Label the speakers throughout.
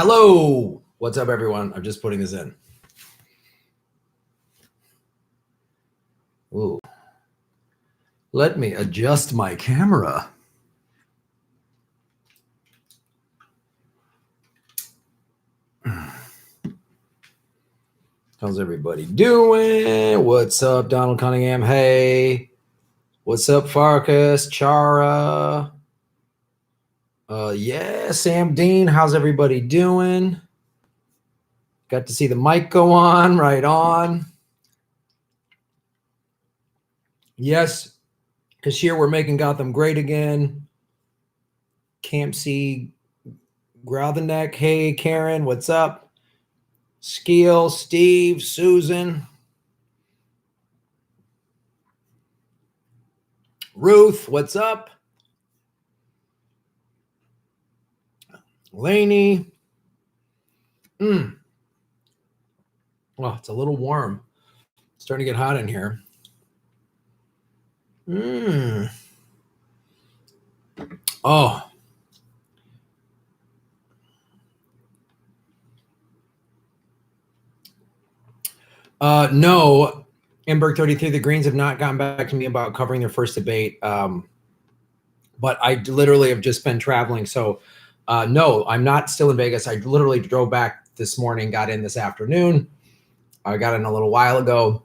Speaker 1: Hello. What's up, everyone? I'm just putting this in. Ooh. Let me adjust my camera. How's everybody doing? What's up, Donald Cunningham? Hey. What's up, Farkas? Chara? Yeah, Sam Dean. How's everybody doing? Got to see the mic go on, right on. Yes, because here we're making Gotham great again. Camp C, Growl the Neck. Hey, Karen, what's up? Skeel, Steve, Susan, Ruth, what's up? Laney. Oh, it's a little warm. It's starting to get hot in here. Oh. No, Emberg 33, the Greens have not gotten back to me about covering their first debate. But I literally have just been traveling. So no, I'm not still in Vegas. I literally drove back this morning, got in this afternoon. I got in a little while ago.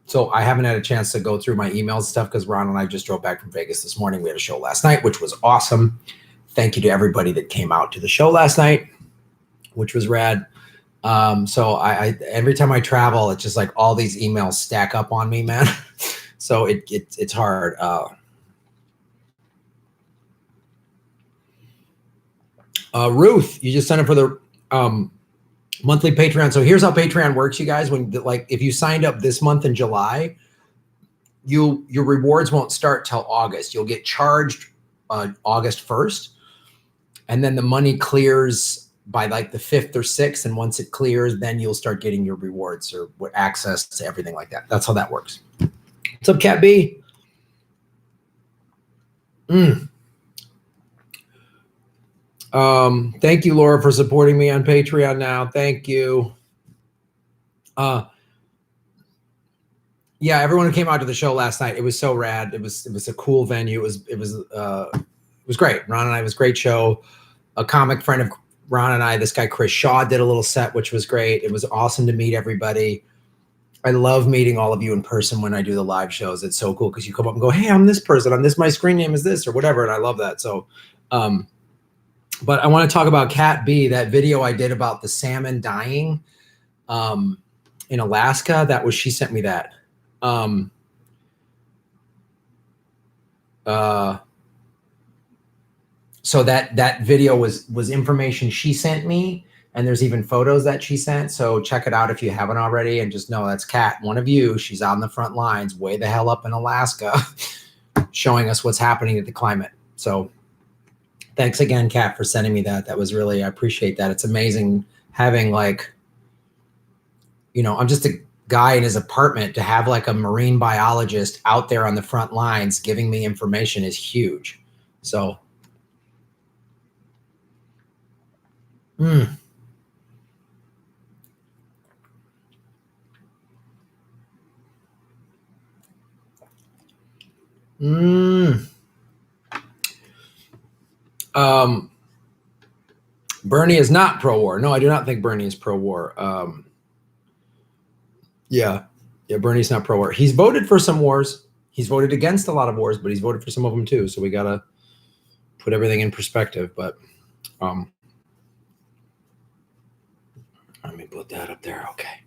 Speaker 1: So I haven't had a chance to go through my emails and stuff because Ron and I just drove back from Vegas this morning. We had a show last night, which was awesome. Thank you to everybody that came out to the show last night, which was rad. So I every time I travel, it's just like all these emails stack up on me, man. So it's hard. Ruth, you just signed up for the monthly Patreon. So here's how Patreon works, you guys. When if you signed up this month in July, your rewards won't start till August. You'll get charged August 1st, and then the money clears by like the 5th or 6th, and once it clears, then you'll start getting your rewards or access to everything like that. That's how that works. What's up, Cat B? Thank you, Laura, for supporting me on Patreon now. Thank you. Yeah, everyone who came out to the show last night, it was so rad. It was a cool venue. It was great. Ron and I, it was a great show. A comic friend of Ron and I, this guy Chris Shaw, did a little set, which was great. It was awesome to meet everybody. I love meeting all of you in person when I do the live shows. It's so cool because you come up and go, hey, I'm this person. I'm this. My screen name is this or whatever. And I love that. So, but I want to talk about Cat B, that video I did about the salmon dying in Alaska. She sent me that. So that video was information she sent me, and there's even photos that she sent. So check it out if you haven't already, and just know that's Kat, one of you. She's on the front lines, way the hell up in Alaska, showing us what's happening to the climate. So thanks again, Kat, for sending me that. That was really, I appreciate that. It's amazing having I'm just a guy in his apartment, to have like a marine biologist out there on the front lines giving me information is huge. So Bernie is not pro-war. No, I do not think Bernie is pro-war. Yeah, Bernie's not pro-war. He's voted for some wars. He's voted against a lot of wars, but he's voted for some of them too. So we got to put everything in perspective. But let me put that up there. Okay.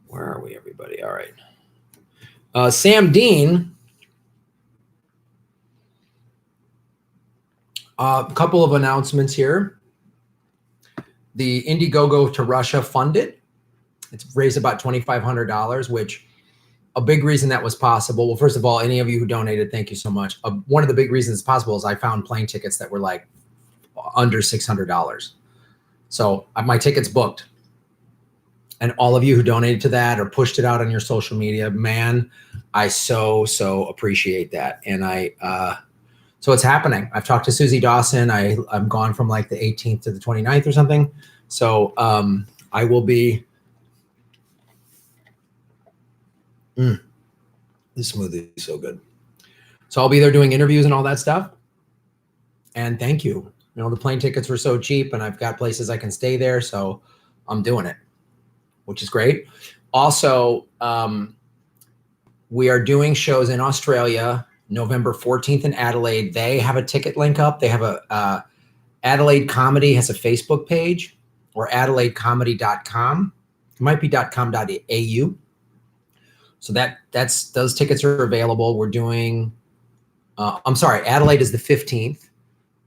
Speaker 1: Where are we, everybody? All right. Sam Dean. A couple of announcements here. The Indiegogo to Russia funded. It's raised about $2,500, which a big reason that was possible. Well, first of all, any of you who donated, thank you so much. One of the big reasons it's possible is I found plane tickets that were like under $600. So my ticket's booked. And all of you who donated to that or pushed it out on your social media, man, I so appreciate that. And so it's happening. I've talked to Susie Dawson. I'm gone from like the 18th to the 29th or something. So I will be. This smoothie is so good. So I'll be there doing interviews and all that stuff. And thank you. You know, the plane tickets were so cheap, and I've got places I can stay there, so I'm doing it, which is great. Also, we are doing shows in Australia, November 14th in Adelaide. They have a ticket link up. They have a Adelaide Comedy has a Facebook page, or adelaidecomedy.com. It might be .com.au. So those tickets are available. We're doing, I'm sorry, Adelaide is the 15th.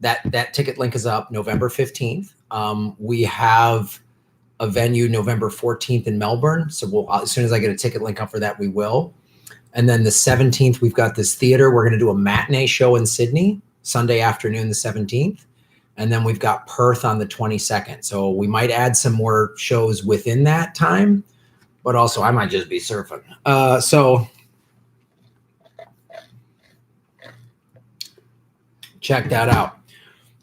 Speaker 1: That ticket link is up November 15th. We have a venue November 14th in Melbourne. So as soon as I get a ticket link up for that, we will. And then the 17th, we've got this theater. We're going to do a matinee show in Sydney, Sunday afternoon, the 17th. And then we've got Perth on the 22nd. So we might add some more shows within that time, but also I might just be surfing. So check that out.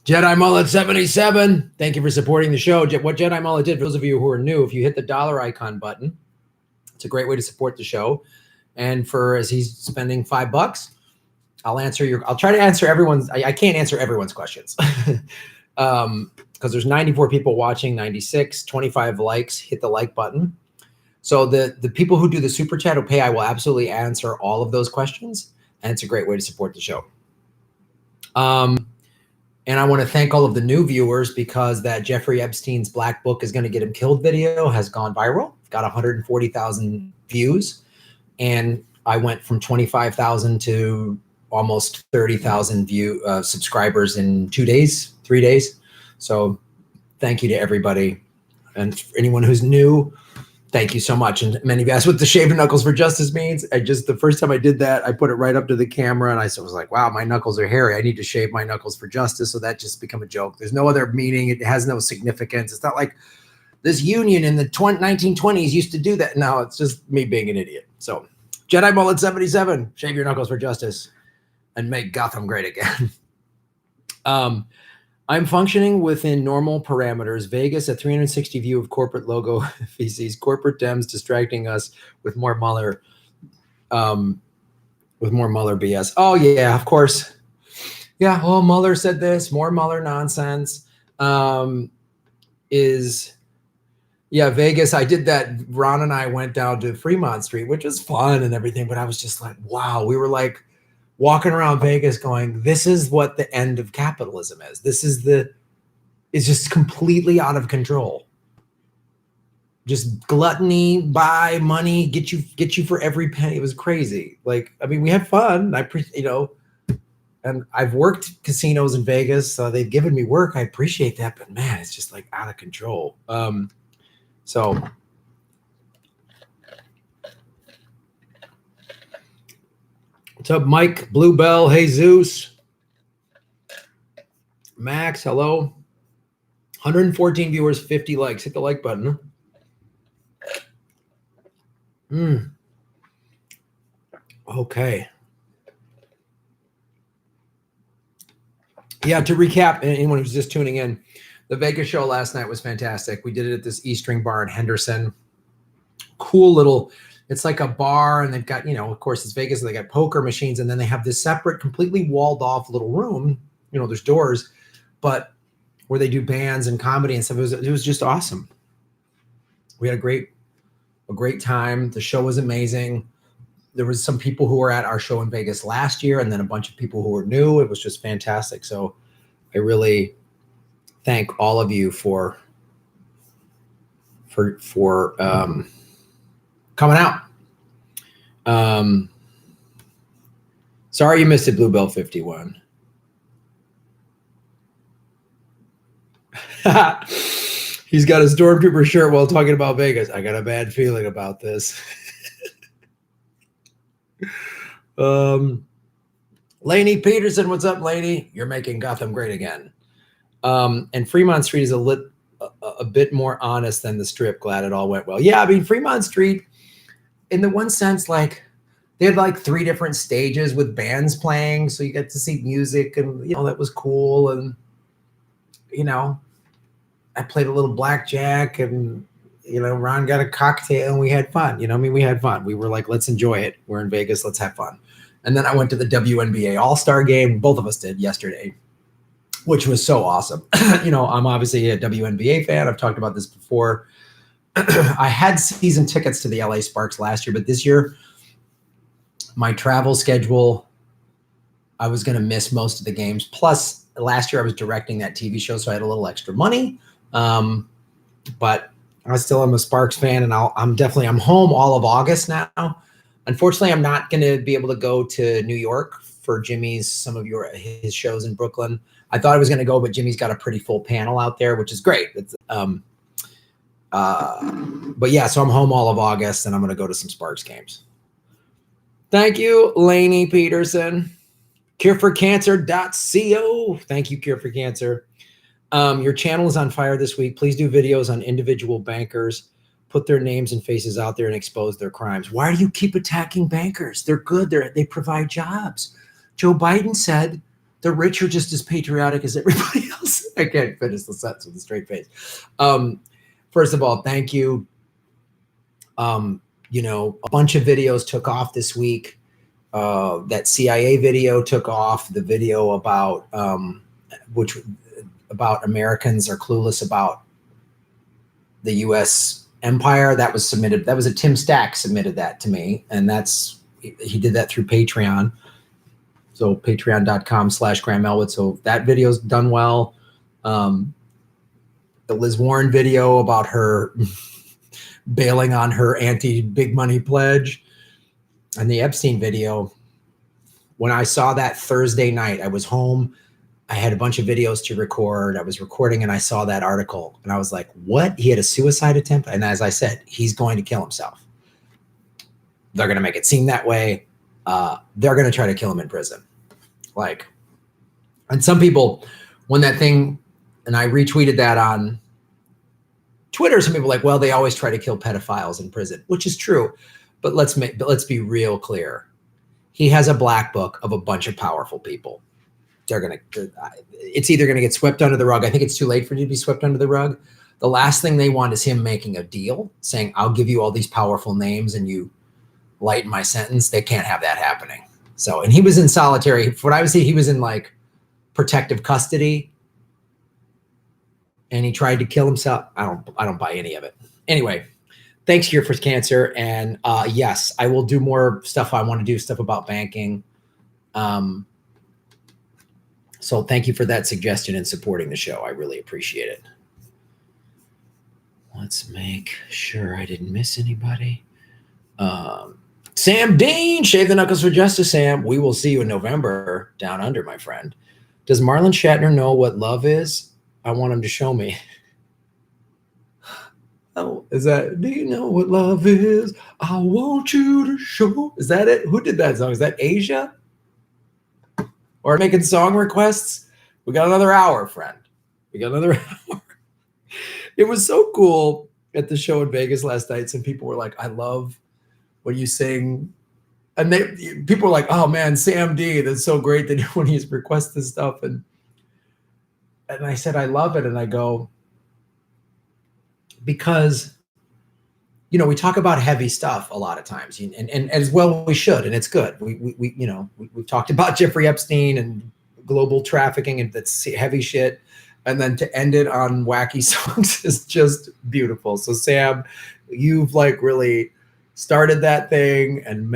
Speaker 1: Jedi Mullet 77, thank you for supporting the show. What Jedi Mullet did, for those of you who are new, if you hit the dollar icon button, it's a great way to support the show. And as he's spending $5, I'll try to answer everyone's, I can't answer everyone's questions. Because there's 94 people watching, 96, 25 likes, hit the like button. So the people who do the super chat will pay, I will absolutely answer all of those questions. And it's a great way to support the show. And I want to thank all of the new viewers, because that Jeffrey Epstein's Black Book is going to get him killed video has gone viral. Got 140,000 views. And I went from 25,000 to almost 30,000 subscribers in 3 days. So thank you to everybody. And for anyone who's new, thank you so much. And many of you asked what the shaving knuckles for justice means. The first time I did that, I put it right up to the camera, and I was like, wow, my knuckles are hairy. I need to shave my knuckles for justice. So that just became a joke. There's no other meaning. It has no significance. It's not like this union in the 1920s used to do that. No, it's just me being an idiot. So Jedi Mullet 77, shave your knuckles for justice and make Gotham great again. I'm functioning within normal parameters. Vegas, a 360 view of corporate logo feces, corporate Dems distracting us with more Mueller, BS. Oh yeah, of course. Yeah, well, Mueller said this, more Mueller nonsense. Vegas, I did that. Ron and I went down to Fremont Street, which was fun and everything, but I was just like, wow, we were like walking around Vegas going, this is what the end of capitalism is. It's just completely out of control. Just gluttony, buy money, get you for every penny. It was crazy. Like, I mean, we had fun. And I've worked casinos in Vegas, so they've given me work. I appreciate that, but man, it's just like out of control. So what's up, Mike, Bluebell, Jesus, Max, hello. 114 viewers, 50 likes. Hit the like button. Okay. Yeah, to recap, anyone who's just tuning in, the Vegas show last night was fantastic. We did it at this E-String bar in Henderson. Cool little, it's like a bar, and they've got, of course, it's Vegas, and they got poker machines, and then they have this separate, completely walled off little room. There's doors, but where they do bands and comedy and stuff. It was just awesome. We had a great time. The show was amazing. There was some people who were at our show in Vegas last year, and then a bunch of people who were new. It was just fantastic. So I really thank all of you for coming out. Sorry you missed it, Bluebell 51. He's got a Stormtrooper shirt while talking about Vegas. I got a bad feeling about this. Lainey Peterson, what's up, Lainey? You're making Gotham great again. And Fremont Street is a bit more honest than the Strip. Glad it all went well. Yeah, I mean, Fremont Street, in the one sense, like, they had like 3 different stages with bands playing, so you get to see music, and that was cool. And I played a little blackjack, and Ron got a cocktail, and we had fun. We had fun. We were like, let's enjoy it. We're in Vegas, let's have fun. And then I went to the WNBA All-Star game. Both of us did yesterday, which was so awesome. I'm obviously a WNBA fan. I've talked about this before. I had season tickets to the LA Sparks last year, but this year, my travel schedule, I was going to miss most of the games. Plus, last year I was directing that TV show, so I had a little extra money. But I still am a Sparks fan, and I'm home all of August now. Unfortunately, I'm not going to be able to go to New York for his shows in Brooklyn. I thought I was going to go, but Jimmy's got a pretty full panel out there, which is great. But yeah, so I'm home all of August, and I'm going to go to some Sparks games. Thank you, Lainey Peterson. cureforcancer.co. Thank you, Cure for Cancer. Your channel is on fire this week. Please do videos on individual bankers. Put their names and faces out there and expose their crimes. Why do you keep attacking bankers? They're good. They provide jobs. Joe Biden said the rich are just as patriotic as everybody else. I can't finish the sentence with a straight face. First of all, thank you. A bunch of videos took off this week. That CIA video took off. The video about Americans are clueless about the U.S. empire, that was submitted. That was a Tim Stack submitted that to me, and he did that through Patreon. So patreon.com/Graham Elwood. So that video's done well. The Liz Warren video about her bailing on her anti-big money pledge, and the Epstein video. When I saw that Thursday night, I was home. I had a bunch of videos to record. I was recording, and I saw that article, and I was like, what? He had a suicide attempt? And as I said, he's going to kill himself. They're going to make it seem that way. They're going to try to kill him in prison. And some people, when that thing, and I retweeted that on Twitter, some people were like, well, they always try to kill pedophiles in prison, which is true. But let's be real clear. He has a black book of a bunch of powerful people. It's either going to get swept under the rug. I think it's too late for you to be swept under the rug. The last thing they want is him making a deal saying, I'll give you all these powerful names and you lighten my sentence. They can't have that happening. So, and he was in solitary. From what I would say, he was in protective custody, and he tried to kill himself. I don't buy any of it. Anyway, thanks, Cure for Cancer. And yes, I will do more stuff. I want to do stuff about banking. So thank you for that suggestion and supporting the show. I really appreciate it. Let's make sure I didn't miss anybody. Sam Dean, Shave the Knuckles for Justice, Sam. We will see you in November down under, my friend. Does Marlon Shatner know what love is? I want him to show me. Oh, do you know what love is? I want you to show. Is that it? Who did that song? Is that Asia? Or making song requests? We got another hour, friend. We got another hour. It was so cool at the show in Vegas last night. Some people were like, I love when you sing. And people were like, oh man, Sam D, that's so great that when he's requesting stuff. And I said, I love it. And I go, because we talk about heavy stuff a lot of times, and as well we should, and it's good. We've talked about Jeffrey Epstein and global trafficking, and that's heavy shit. And then to end it on wacky songs is just beautiful. So Sam, you've really started that thing, and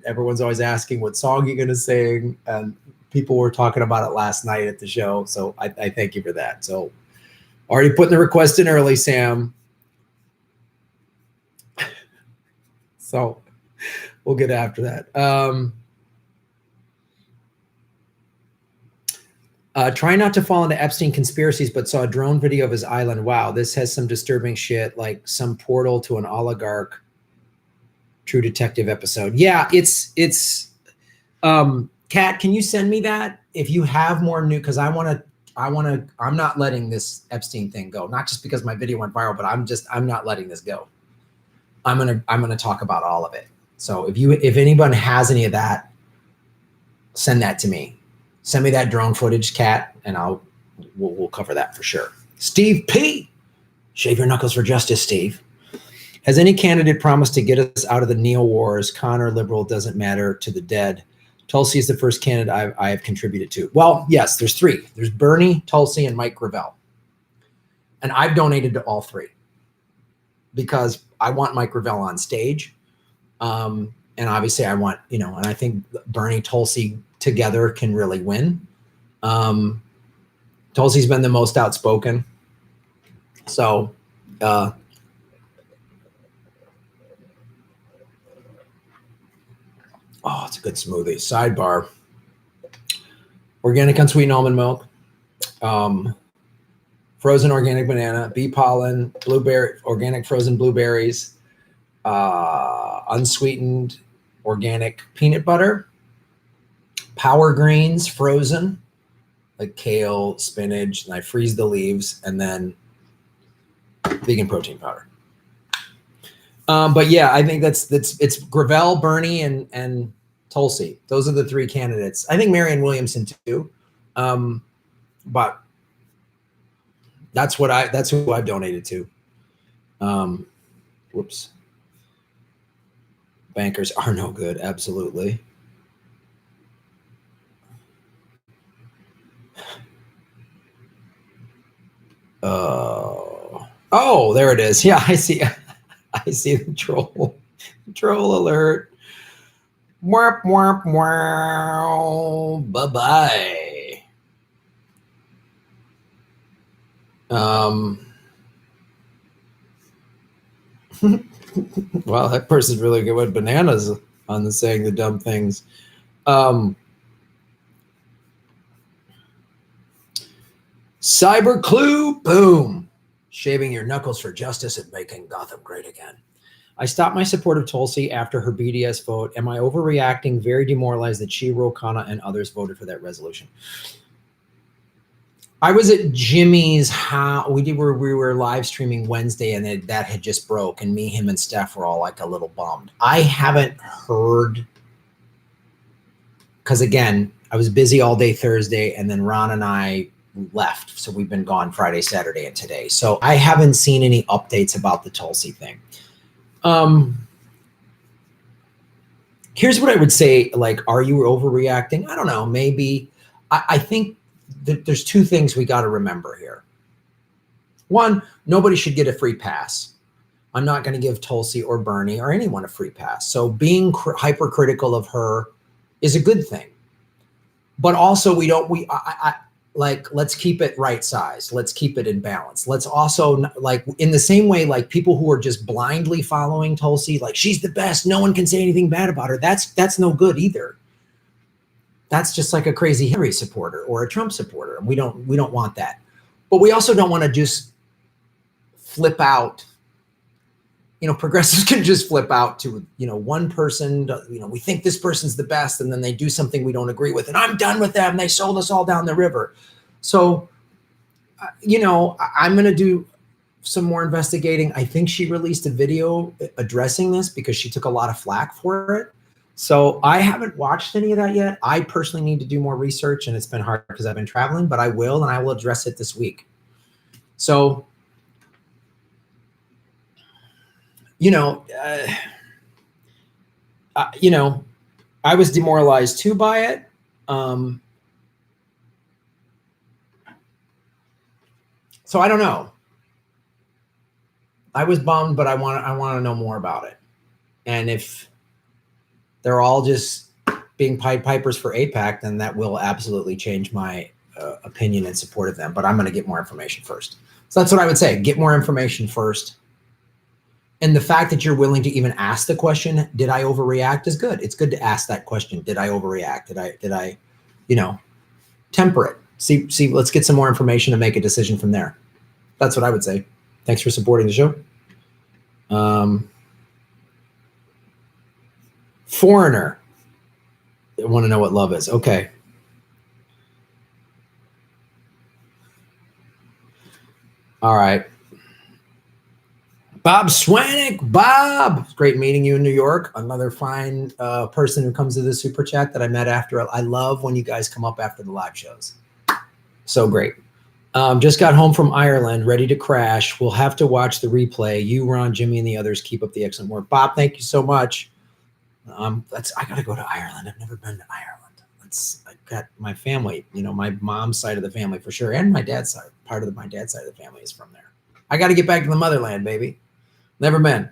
Speaker 1: everyone's always asking what song you're going to sing, and people were talking about it last night at the show. So I thank you for that. So already putting the request in early, Sam. So we'll get after that. Try not to fall into Epstein conspiracies, but saw a drone video of his island. Wow, this has some disturbing shit, like some portal to an oligarch True Detective episode. Yeah, it's Kat, can you send me that if you have more new? Because I'm not letting this Epstein thing go. Not just because my video went viral, but I'm not letting this go. I'm gonna talk about all of it. So if anyone has any of that, send that to me. Send me that drone footage, Kat, and we'll cover that for sure. Steve P. Shave your knuckles for justice, Steve. Has any candidate promised to get us out of the neo-wars? Connor, liberal, doesn't matter to the dead. Tulsi is the first candidate I have contributed to. Well, yes, there's three. There's Bernie, Tulsi, and Mike Gravel. And I've donated to all three because I want Mike Gravel on stage. And obviously I want, and I think Bernie, Tulsi together can really win. Tulsi's been the most outspoken. So, oh, it's a good smoothie. Sidebar. Organic unsweetened almond milk. Frozen organic banana. Bee pollen. Blueberry. Organic frozen blueberries. Unsweetened organic peanut butter. Power greens frozen. Like kale, spinach. And I freeze the leaves. And then vegan protein powder. But yeah, I think it's Gravel, Bernie, and Tulsi. Those are the three candidates. I think Marianne Williamson too. But that's who I've donated to. Whoops. Bankers are no good. Absolutely. Oh, there it is. Yeah, I see. I see the troll. Troll alert. Warp, warp, wow. Bye-bye. Wow, that person's really good with bananas on the saying the dumb things. Cyber clue, boom. Shaving your knuckles for justice and making Gotham great again. I stopped my support of Tulsi after her BDS vote. Am I overreacting? Very demoralized that she, Rokana, and others voted for that resolution. I was at Jimmy's house. We were live streaming Wednesday, and that had just broke, and me, him, and Steph were all like a little bummed. I haven't heard, because again, I was busy all day Thursday, and then Ron and I left, so we've been gone Friday, Saturday, and today. So I haven't seen any updates about the Tulsi thing. Here's what I would say, like, are you overreacting? I don't know, maybe. I think that there's two things we got to remember here. One, nobody should get a free pass. I'm not going to give Tulsi or Bernie or anyone a free pass. So being hypercritical of her is a good thing. But also let's keep it right size. Let's keep it in balance. Let's also, like, in the same way, like people who are just blindly following Tulsi, like she's the best, no one can say anything bad about her. That's no good either. That's just like a crazy Hillary supporter or a Trump supporter. And we don't want that. But we also don't want to just flip out. Progressives can just flip out to, one person, we think this person's the best, and then they do something we don't agree with, and I'm done with them. They sold us all down the river. So, I'm going to do some more investigating. I think she released a video addressing this because she took a lot of flack for it. So I haven't watched any of that yet. I personally need to do more research, and it's been hard because I've been traveling, but I will, and I will address it this week. So, I was demoralized too by it. So I don't know. I was bummed, but I want to know more about it. And if they're all just being Pied Pipers for AIPAC, then that will absolutely change my opinion and support of them. But I'm going to get more information first. So that's what I would say. Get more information first. And the fact that you're willing to even ask the question, did I overreact, is good. It's good to ask that question. Did I overreact? Did I, temper it? See, let's get some more information and make a decision from there. That's what I would say. Thanks for supporting the show. Foreigner. I want to know what love is. Okay. All right. Bob Swanick. Bob, it's great meeting you in New York. Another fine person who comes to the super chat that I met after. I love when you guys come up after the live shows. So great. Just got home from Ireland, ready to crash. We'll have to watch the replay. You, Ron, Jimmy, and the others keep up the excellent work. Bob, thank you so much. I gotta go to Ireland. I've never been to Ireland. I got my family, my mom's side of the family for sure, and my dad's side. Part of my dad's side of the family is from there. I got to get back to the motherland, baby. Never been.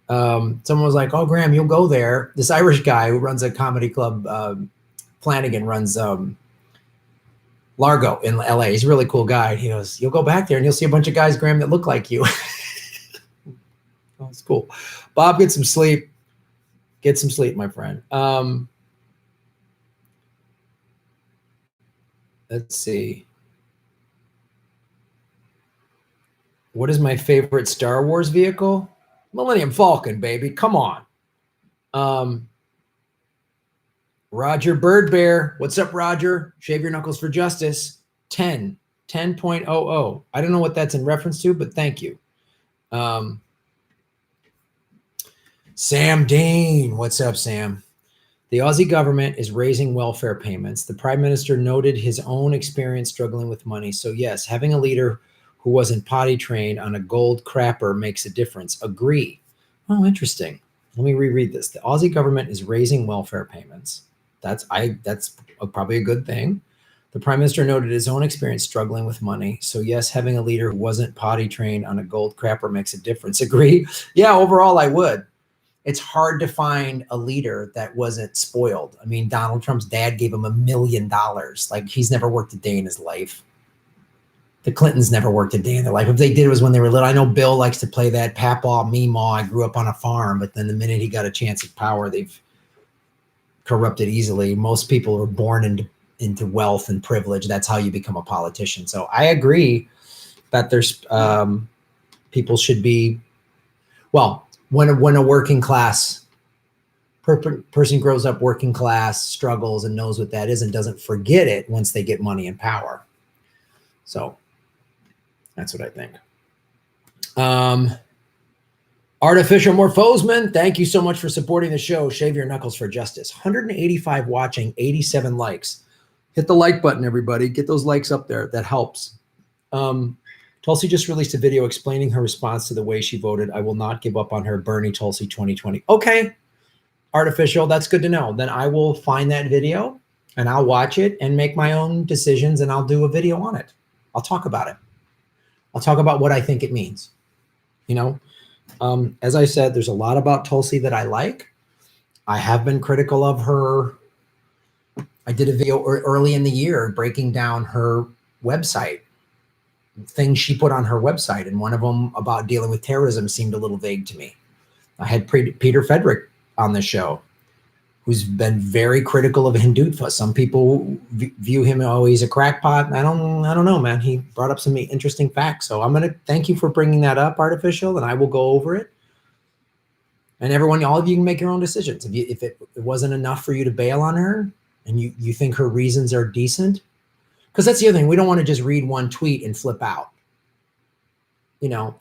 Speaker 1: Someone was like, "Oh, Graham, you'll go there." This Irish guy who runs a comedy club, Flanagan, runs Largo in LA. He's a really cool guy. He goes, "You'll go back there and you'll see a bunch of guys, Graham, that look like you." Oh, it's cool. Bob, get some sleep. Get some sleep, my friend. Let's see. What is my favorite Star Wars vehicle? Millennium Falcon, baby. Come on. Roger Bird Bear. What's up, Roger? Shave your knuckles for justice. 10.00. I don't know what that's in reference to, but thank you. Sam Dean. What's up, Sam? The Aussie government is raising welfare payments. The Prime Minister noted his own experience struggling with money. So yes, having a leader who wasn't potty trained on a gold crapper makes a difference. Agree. Oh, interesting. Let me reread this. The Aussie government is raising welfare payments. That's probably a good thing. The Prime Minister noted his own experience struggling with money. So yes, having a leader who wasn't potty trained on a gold crapper makes a difference. Agree. Yeah, overall I would. It's hard to find a leader that wasn't spoiled. I mean, Donald Trump's dad gave him $1 million. Like, he's never worked a day in his life. The Clintons never worked a day in their life. If they did, it was when they were little. I know Bill likes to play that Papaw, Meemaw, I grew up on a farm, but then the minute he got a chance of power, they've corrupted easily. Most people are born into wealth and privilege. That's how you become a politician. So I agree that there's people should be, well, when a working class person grows up working class, struggles and knows what that is and doesn't forget it once they get money and power. So that's what I think. Artificial Morphosman, thank you so much for supporting the show. Shave your knuckles for justice. 185 watching, 87 likes. Hit the like button, everybody. Get those likes up there. That helps. Tulsi just released a video explaining her response to the way she voted. I will not give up on her. Bernie Tulsi 2020. Okay, Artificial, that's good to know. Then I will find that video and I'll watch it and make my own decisions and I'll do a video on it. I'll talk about it. I'll talk about what I think it means. As I said, there's a lot about Tulsi that I like. I have been critical of her. I did a video early in the year breaking down her website, things she put on her website, and one of them about dealing with terrorism seemed a little vague to me. I had Peter Frederick on the show, who's been very critical of Hindutva. Some people view him, he's a crackpot. I don't know, man. He brought up some interesting facts. So I'm going to thank you for bringing that up, Artificial, and I will go over it. And everyone, all of you can make your own decisions. If it wasn't enough for you to bail on her and you think her reasons are decent, because that's the other thing. We don't want to just read one tweet and flip out.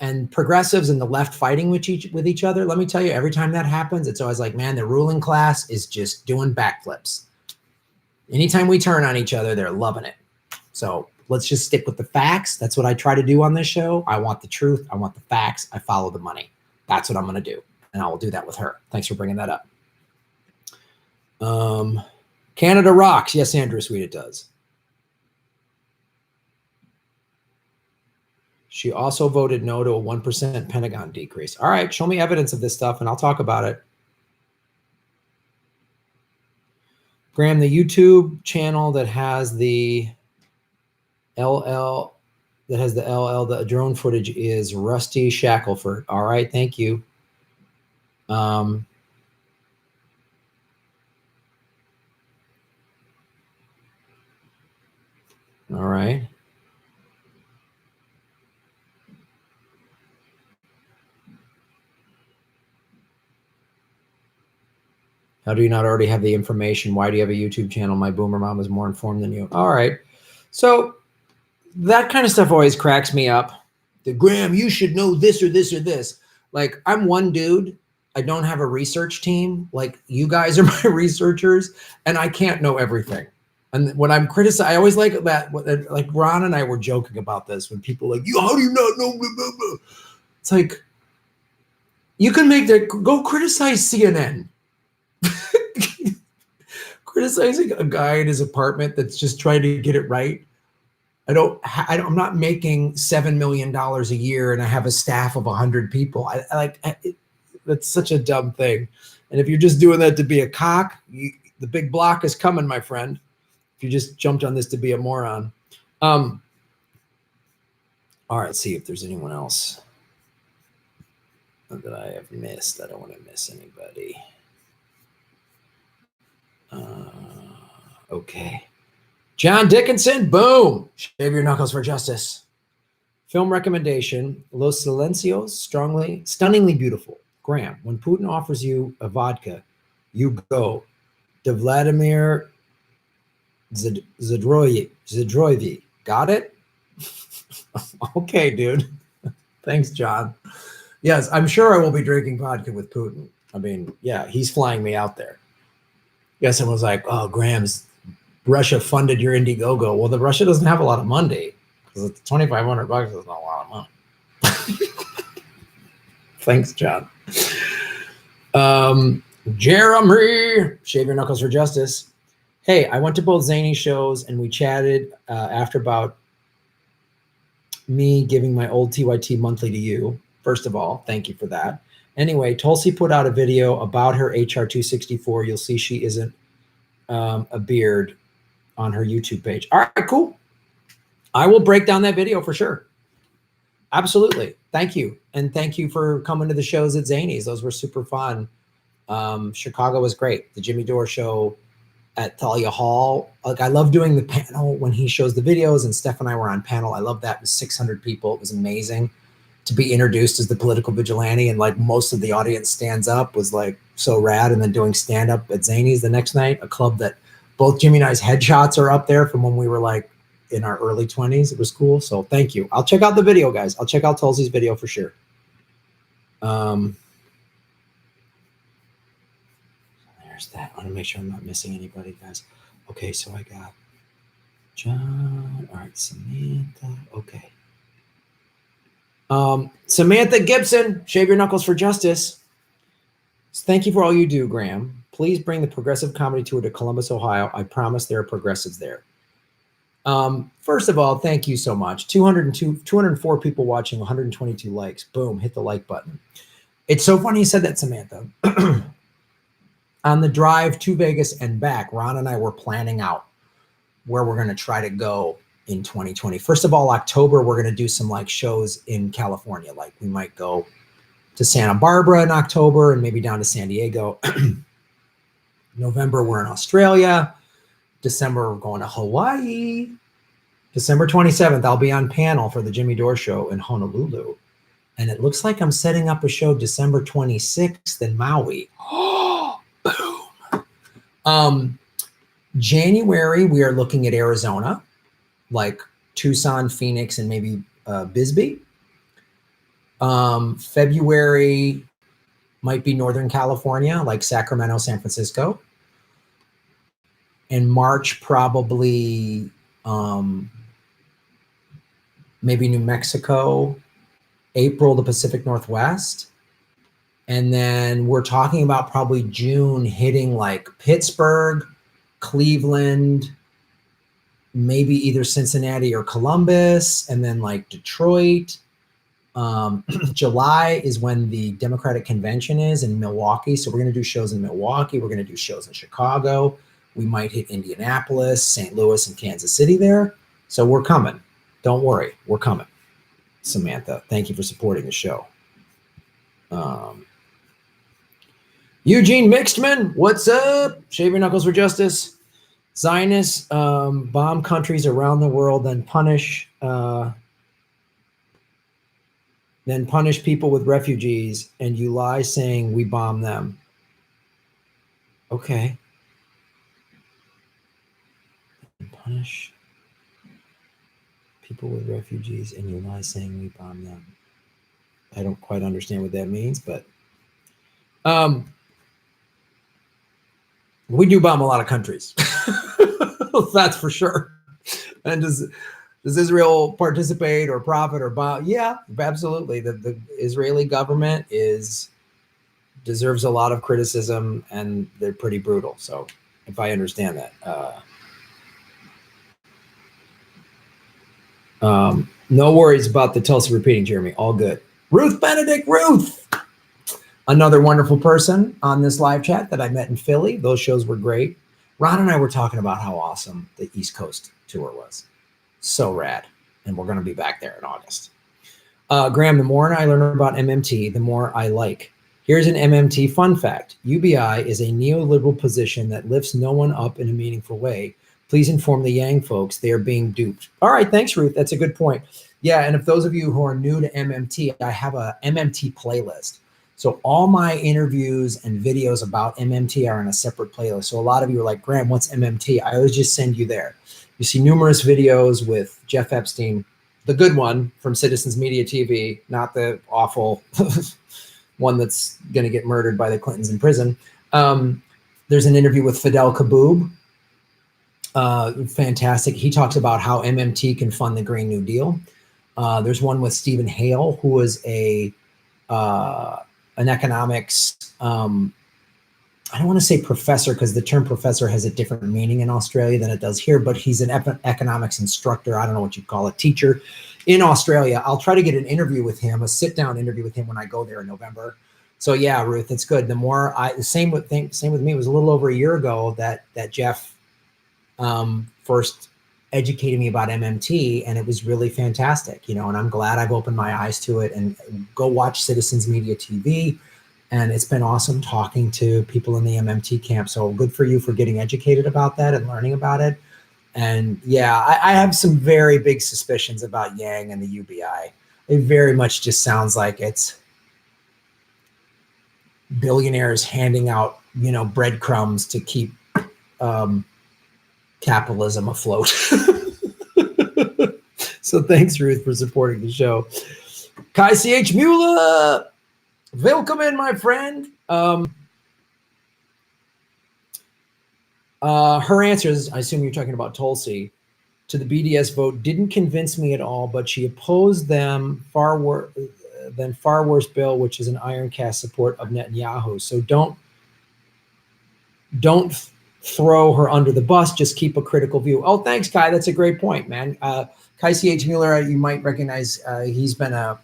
Speaker 1: And progressives and the left fighting with each other. Let me tell you, every time that happens, it's always like, man, the ruling class is just doing backflips. Anytime we turn on each other, they're loving it. So let's just stick with the facts. That's what I try to do on this show. I want the truth. I want the facts. I follow the money. That's what I'm going to do. And I will do that with her. Thanks for bringing that up. Canada rocks. Yes, Andrew, sweet, it does. She also voted no to a 1% Pentagon decrease. All right, show me evidence of this stuff and I'll talk about it. Graham, the YouTube channel that has the the drone footage is Rusty Shackelford. All right, thank you. All right. How do you not already have the information? Why do you have a YouTube channel? My boomer mom is more informed than you. All right. So that kind of stuff always cracks me up. The Graham, you should know this or this or this. Like, I'm one dude. I don't have a research team. Like, you guys are my researchers, and I can't know everything. And when I'm criticized, I always like that. Like Ron and I were joking about this when people are like, you, how do you not know? Blah, blah, blah. It's like, you can make that, go criticize CNN. Criticizing a guy in his apartment that's just trying to get it right. I'm not making $7 million a year and I have a staff of 100 people. That's such a dumb thing. And if you're just doing that to be a cock, the big block is coming, my friend. If you just jumped on this to be a moron. All right, see if there's anyone else that I have missed. I don't want to miss anybody. Okay. John Dickinson, boom. Shave your knuckles for justice. Film recommendation, Los Silencios, stunningly beautiful. Graham, when Putin offers you a vodka, you go. De Vladimir Zadroyev. Got it? Okay, dude. Thanks, John. Yes, I'm sure I will be drinking vodka with Putin. I mean, yeah, he's flying me out there. Yeah, someone's like, oh, Graham's Russia funded your Indiegogo. Well, Russia doesn't have a lot of money because it's $2,500 is not a lot of money. Thanks, John. Jeremy, shave your knuckles for justice. Hey, I went to both Zany shows and we chatted after about me giving my old TYT monthly to you. First of all, thank you for that. Anyway, Tulsi put out a video about her HR 264. You'll see she isn't a beard on her YouTube page. All right, cool. I will break down that video for sure. Absolutely. Thank you. And thank you for coming to the shows at Zany's. Those were super fun. Chicago was great. The Jimmy Dore show at Thalia Hall. Like, I love doing the panel when he shows the videos, and Steph and I were on panel. I love that. It was 600 people. It was amazing to be introduced as the political vigilante, and like most of the audience stands up was like so rad. And then doing stand up at Zany's the next night, a club that both Jimmy and I's headshots are up there from when we were like in our early 20s. It was cool. So thank you. I'll check out the video, guys. I'll check out Tulsi's video for sure. There's that. I want to make sure I'm not missing anybody, guys. Okay, so I got John. All right, Samantha. Okay. Samantha Gibson, shave your knuckles for justice. So thank you for all you do, Graham. Please bring the Progressive Comedy Tour to Columbus, Ohio. I promise there are progressives there. First of all, thank you so much. 204 people watching, 122 likes. Boom, hit the like button. It's so funny you said that, Samantha. On the drive to Vegas and back, Ron and I were planning out where we're going to try to go in 2020. First of all, October, we're going to do some like shows in California. Like we might go to Santa Barbara in October and maybe down to San Diego. November, we're in Australia. December, we're going to Hawaii. December 27th, I'll be on panel for the Jimmy Dore show in Honolulu. And it looks like I'm setting up a show December 26th in Maui. Oh, boom. January, we are looking at Arizona, like Tucson, Phoenix, and maybe Bisbee. February might be Northern California, like Sacramento, San Francisco. And March, probably maybe New Mexico. April, the Pacific Northwest. And then we're talking about probably June hitting like Pittsburgh, Cleveland, maybe either Cincinnati or Columbus, and then like Detroit. July is when the Democratic Convention is in Milwaukee. So we're going to do shows in Milwaukee. We're going to do shows in Chicago. We might hit Indianapolis, St. Louis, and Kansas City there. So we're coming. Don't worry. We're coming. Samantha, thank you for supporting the show. Eugene Mixedman, what's up? Shave your knuckles for justice. Zionists bomb countries around the world, then punish people with refugees, and you lie saying we bomb them. Okay. Punish people with refugees, and you lie saying we bomb them. I don't quite understand what that means, but we do bomb a lot of countries. That's for sure. And does Israel participate or profit or buy? Yeah, absolutely. The Israeli government deserves a lot of criticism, and they're pretty brutal. So if I understand that, no worries about the Tulsa repeating, Jeremy. All good. Ruth Benedict, Ruth, another wonderful person on this live chat that I met in Philly. Those shows were great. Ron and I were talking about how awesome the East Coast tour was. So rad. And we're going to be back there in August. Graham, the more I learn about MMT, the more I like. Here's an MMT fun fact. UBI is a neoliberal position that lifts no one up in a meaningful way. Please inform the Yang folks they are being duped. All right, thanks, Ruth. That's a good point. Yeah, and if those of you who are new to MMT, I have a MMT playlist. So all my interviews and videos about MMT are in a separate playlist. So a lot of you are like, Graham, what's MMT? I always just send you there. You see numerous videos with Jeff Epstein, the good one from Citizens Media TV, not the awful one that's going to get murdered by the Clintons in prison. There's an interview with Fidel Kaboub. Fantastic. He talks about how MMT can fund the Green New Deal. There's one with Stephen Hale, who was an economics, I don't want to say professor because the term professor has a different meaning in Australia than it does here, but he's an economics instructor. I don't know what you'd call it, teacher in Australia. I'll try to get an interview with him, a sit down interview with him when I go there in November. So yeah, Ruth, it's good. The more same with me. It was a little over a year ago that Jeff first educated me about MMT, and it was really fantastic, and I'm glad I've opened my eyes to it. And go watch Citizens Media TV. And it's been awesome talking to people in the MMT camp. So good for you for getting educated about that and learning about it. And yeah, I have some very big suspicions about Yang and the UBI. It very much just sounds like it's billionaires handing out, breadcrumbs to keep capitalism afloat. So thanks, Ruth, for supporting the show. Kai C.H. Mueller. Welcome in, my friend. Her answers, I assume you're talking about Tulsi, to the BDS vote didn't convince me at all, but she opposed them far worse bill, which is an iron cast support of Netanyahu. So don't throw her under the bus, just keep a critical view. Oh, thanks, Kai. That's a great point, man. Kai C.H. Mueller, you might recognize, he's been a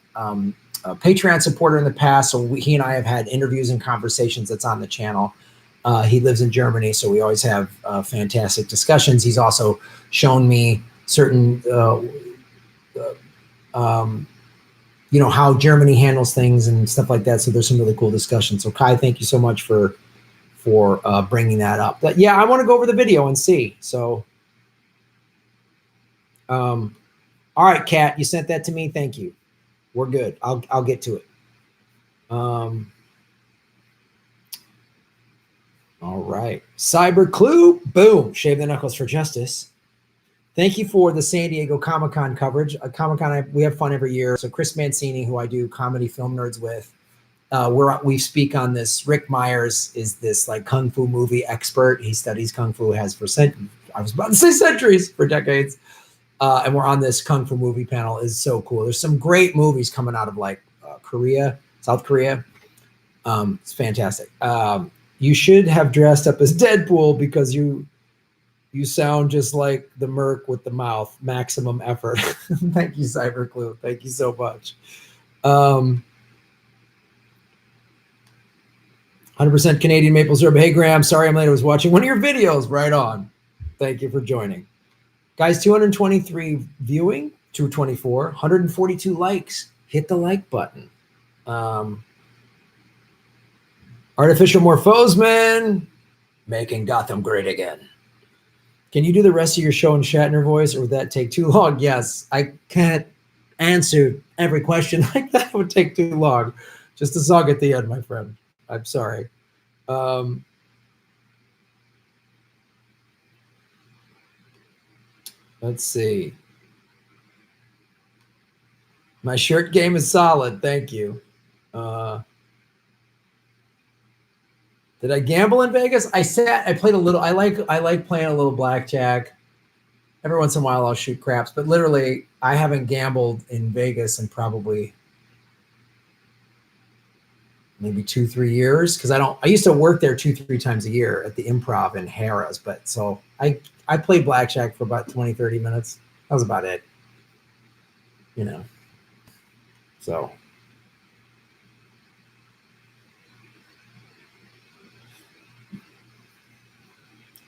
Speaker 1: Patreon supporter in the past, so he and I have had interviews and conversations that's on the channel. He lives in Germany, so we always have fantastic discussions. He's also shown me certain, how Germany handles things and stuff like that. So there's some really cool discussions. So Kai, thank you so much for bringing that up. But yeah, I want to go over the video and see. So, all right, Kat, you sent that to me. Thank you. We're good. I'll get to it. All right. Cyber Clue. Boom. Shave the knuckles for justice. Thank you for the San Diego Comic-Con coverage. Comic-Con, we have fun every year. So Chris Mancini, who I do Comedy Film Nerds with, we speak on this. Rick Myers is this like kung fu movie expert. He studies kung fu, has for I was about to say centuries, for decades. And we're on this kung fu movie panel. Is so cool. There's some great movies coming out of like South Korea. It's fantastic. You should have dressed up as Deadpool because you sound just like the merc with the mouth. Maximum effort. Thank you, Cyberclue. Thank you so much. 100% Canadian maple syrup. Hey, Graham. Sorry I'm late. I was watching one of your videos. Right on. Thank you for joining. Guys, 223 viewing, 224, 142 likes. Hit the like button. Artificial Morphosman, making Gotham great again. Can you do the rest of your show in Shatner voice, or would that take too long? Yes, I can't answer every question like that. It would take too long. Just a song at the end, my friend. I'm sorry. Let's see. My shirt game is solid. Thank you. Did I gamble in Vegas? I played a little. I like playing a little blackjack. Every once in a while I'll shoot craps, but literally I haven't gambled in Vegas in probably maybe 2-3 years. Cause I used to work there 2-3 times a year at the Improv in Harrah's. But so I played blackjack for about 20-30 minutes. That was about it. You know, so.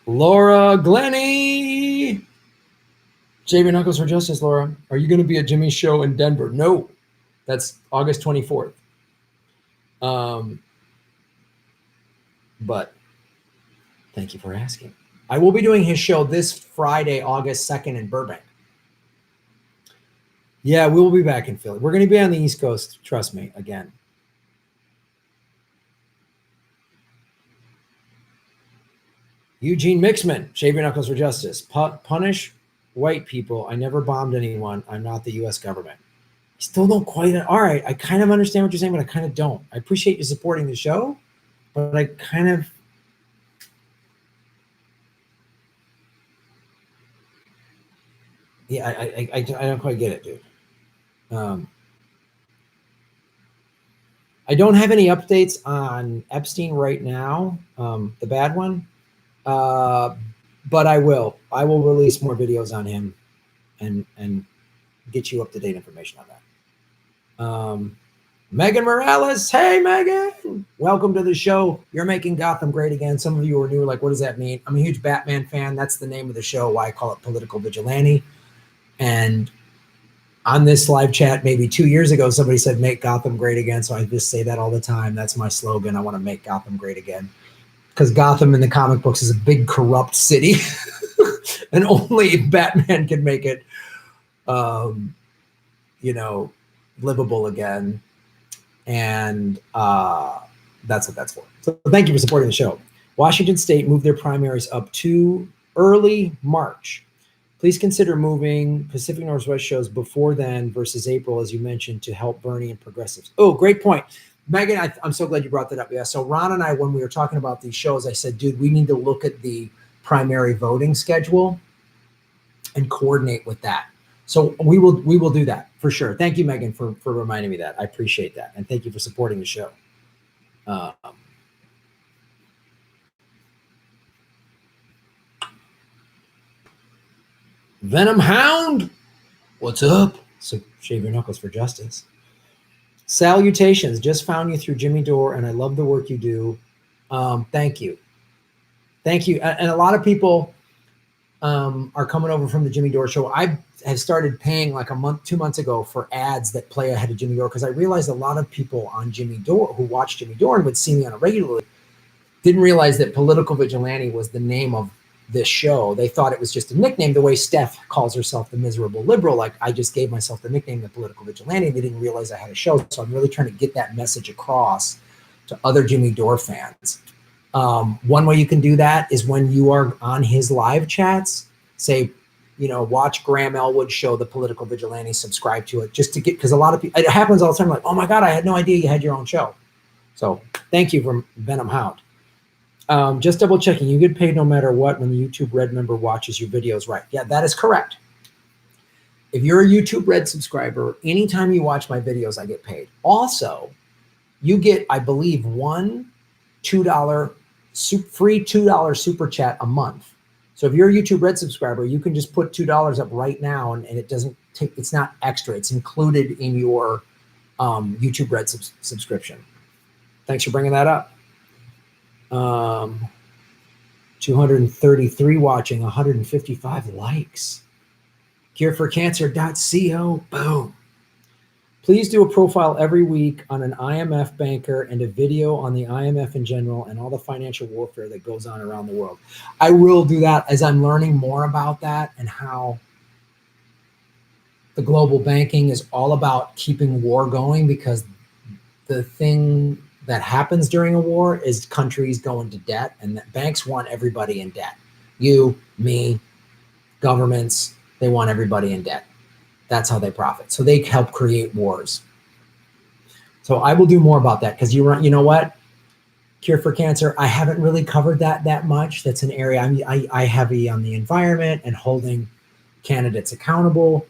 Speaker 1: Laura Glenny. Shaving Knuckles for Justice, Laura. Are you going to be at Jimmy's show in Denver? No. That's August 24th. But thank you for asking. I will be doing his show this Friday, August 2nd in Burbank. Yeah, we will be back in Philly. We're going to be on the East Coast, trust me, again. Eugene Mixman, Shaving Knuckles for Justice. Punish white people. I never bombed anyone. I'm not the U.S. government. I still don't quite. All right, I kind of understand what you're saying, but I kind of don't. I appreciate you supporting the show, but I kind of. Yeah, I don't quite get it, dude. I don't have any updates on Epstein right now, the bad one, but I will. I will release more videos on him and get you up-to-date information on that. Megan Morales. Hey, Megan. Welcome to the show. You're making Gotham great again. Some of you are new, like, what does that mean? I'm a huge Batman fan. That's the name of the show, why I call it Political Vigilante. And on this live chat, maybe 2 years ago, somebody said, make Gotham great again. So I just say that all the time. That's my slogan. I want to make Gotham great again. Because Gotham in the comic books is a big, corrupt city. And only Batman can make it, livable again. And that's what that's for. So thank you for supporting the show. Washington State moved their primaries up to early March. Please consider moving Pacific Northwest shows before then versus April, as you mentioned, to help Bernie and progressives. Oh, great point. Megan, I'm so glad you brought that up. Yeah, so Ron and I, when we were talking about these shows, I said, dude, we need to look at the primary voting schedule and coordinate with that. So we will do that for sure. Thank you, Megan, for reminding me that. I appreciate that. And thank you for supporting the show. Venom Hound, what's up? So shave your knuckles for justice. Salutations, just found you through Jimmy Dore, and I love the work you do. Thank you. Thank you. And a lot of people are coming over from the Jimmy Dore show. I have started paying like 2 months ago for ads that play ahead of Jimmy Dore, because I realized a lot of people on Jimmy Dore who watch Jimmy Dore and would see me on a regular didn't realize that Political Vigilante was the name of this show. They thought it was just a nickname, the way Steph calls herself the miserable liberal. Like, I just gave myself the nickname, the Political Vigilante. They didn't realize I had a show. So I'm really trying to get that message across to other Jimmy Dore fans. One way you can do that is when you are on his live chats, say, watch Graham Elwood's show, The Political Vigilante, subscribe to it, just to get, because a lot of people, it happens all the time, like, oh my God, I had no idea you had your own show. So thank you from Venom Hound. Just double checking, you get paid no matter what when the YouTube Red member watches your videos, right? Yeah, that is correct. If you're a YouTube Red subscriber, anytime you watch my videos, I get paid. Also, you get, I believe, one $2 free $2 super chat a month. So if you're a YouTube Red subscriber, you can just put $2 up right now, and it doesn't take, it's not extra. It's included in your YouTube Red subscription. Thanks for bringing that up. 233 watching, 155 likes. Cureforcancer.co. Boom. Please do a profile every week on an IMF banker and a video on the IMF in general and all the financial warfare that goes on around the world. I will do that as I'm learning more about that and how the global banking is all about keeping war going, because the thing that happens during a war is countries go into debt, and that banks want everybody in debt. You, me, governments, they want everybody in debt. That's how they profit. So they help create wars. So I will do more about that, because you know what? Cure for Cancer, I haven't really covered that much. That's an area I heavy on the environment and holding candidates accountable,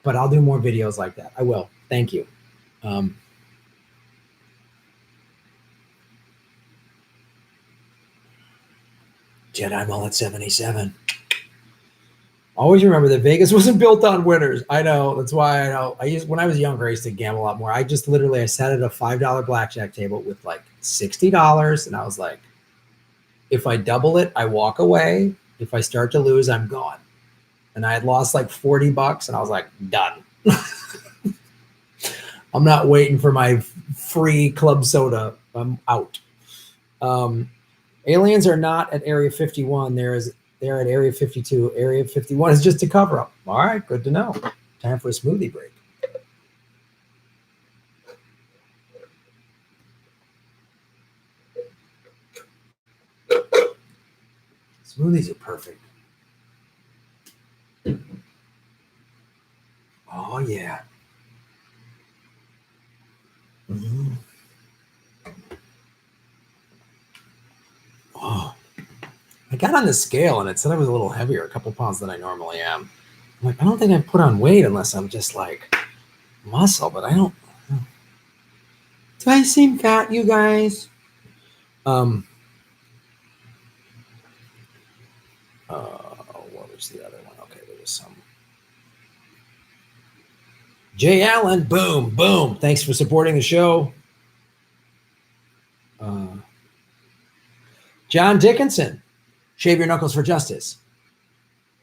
Speaker 1: but I'll do more videos like that. I will. Thank you. Jedi Mullet 77. Always remember that Vegas wasn't built on winners. I know. That's why I know. When I was younger, I used to gamble a lot more. I sat at a $5 blackjack table with like $60, and I was like, if I double it, I walk away. If I start to lose, I'm gone. And I had lost like $40, and I was like, done. I'm not waiting for my free club soda. I'm out. Aliens are not at Area 51. They're at Area 52. Area 51 is just a cover up. All right, good to know. Time for a smoothie break. Smoothies are perfect. Oh, yeah. Mm-hmm. Oh, I got on the scale and it said I was a little heavier, a couple pounds than I normally am. I'm like, I don't think I put on weight unless I'm just like muscle, but I don't. Do I seem fat, you guys? What was the other one? Okay, there was some. Jay Allen, boom, boom. Thanks for supporting the show. John Dickinson, shave your knuckles for justice.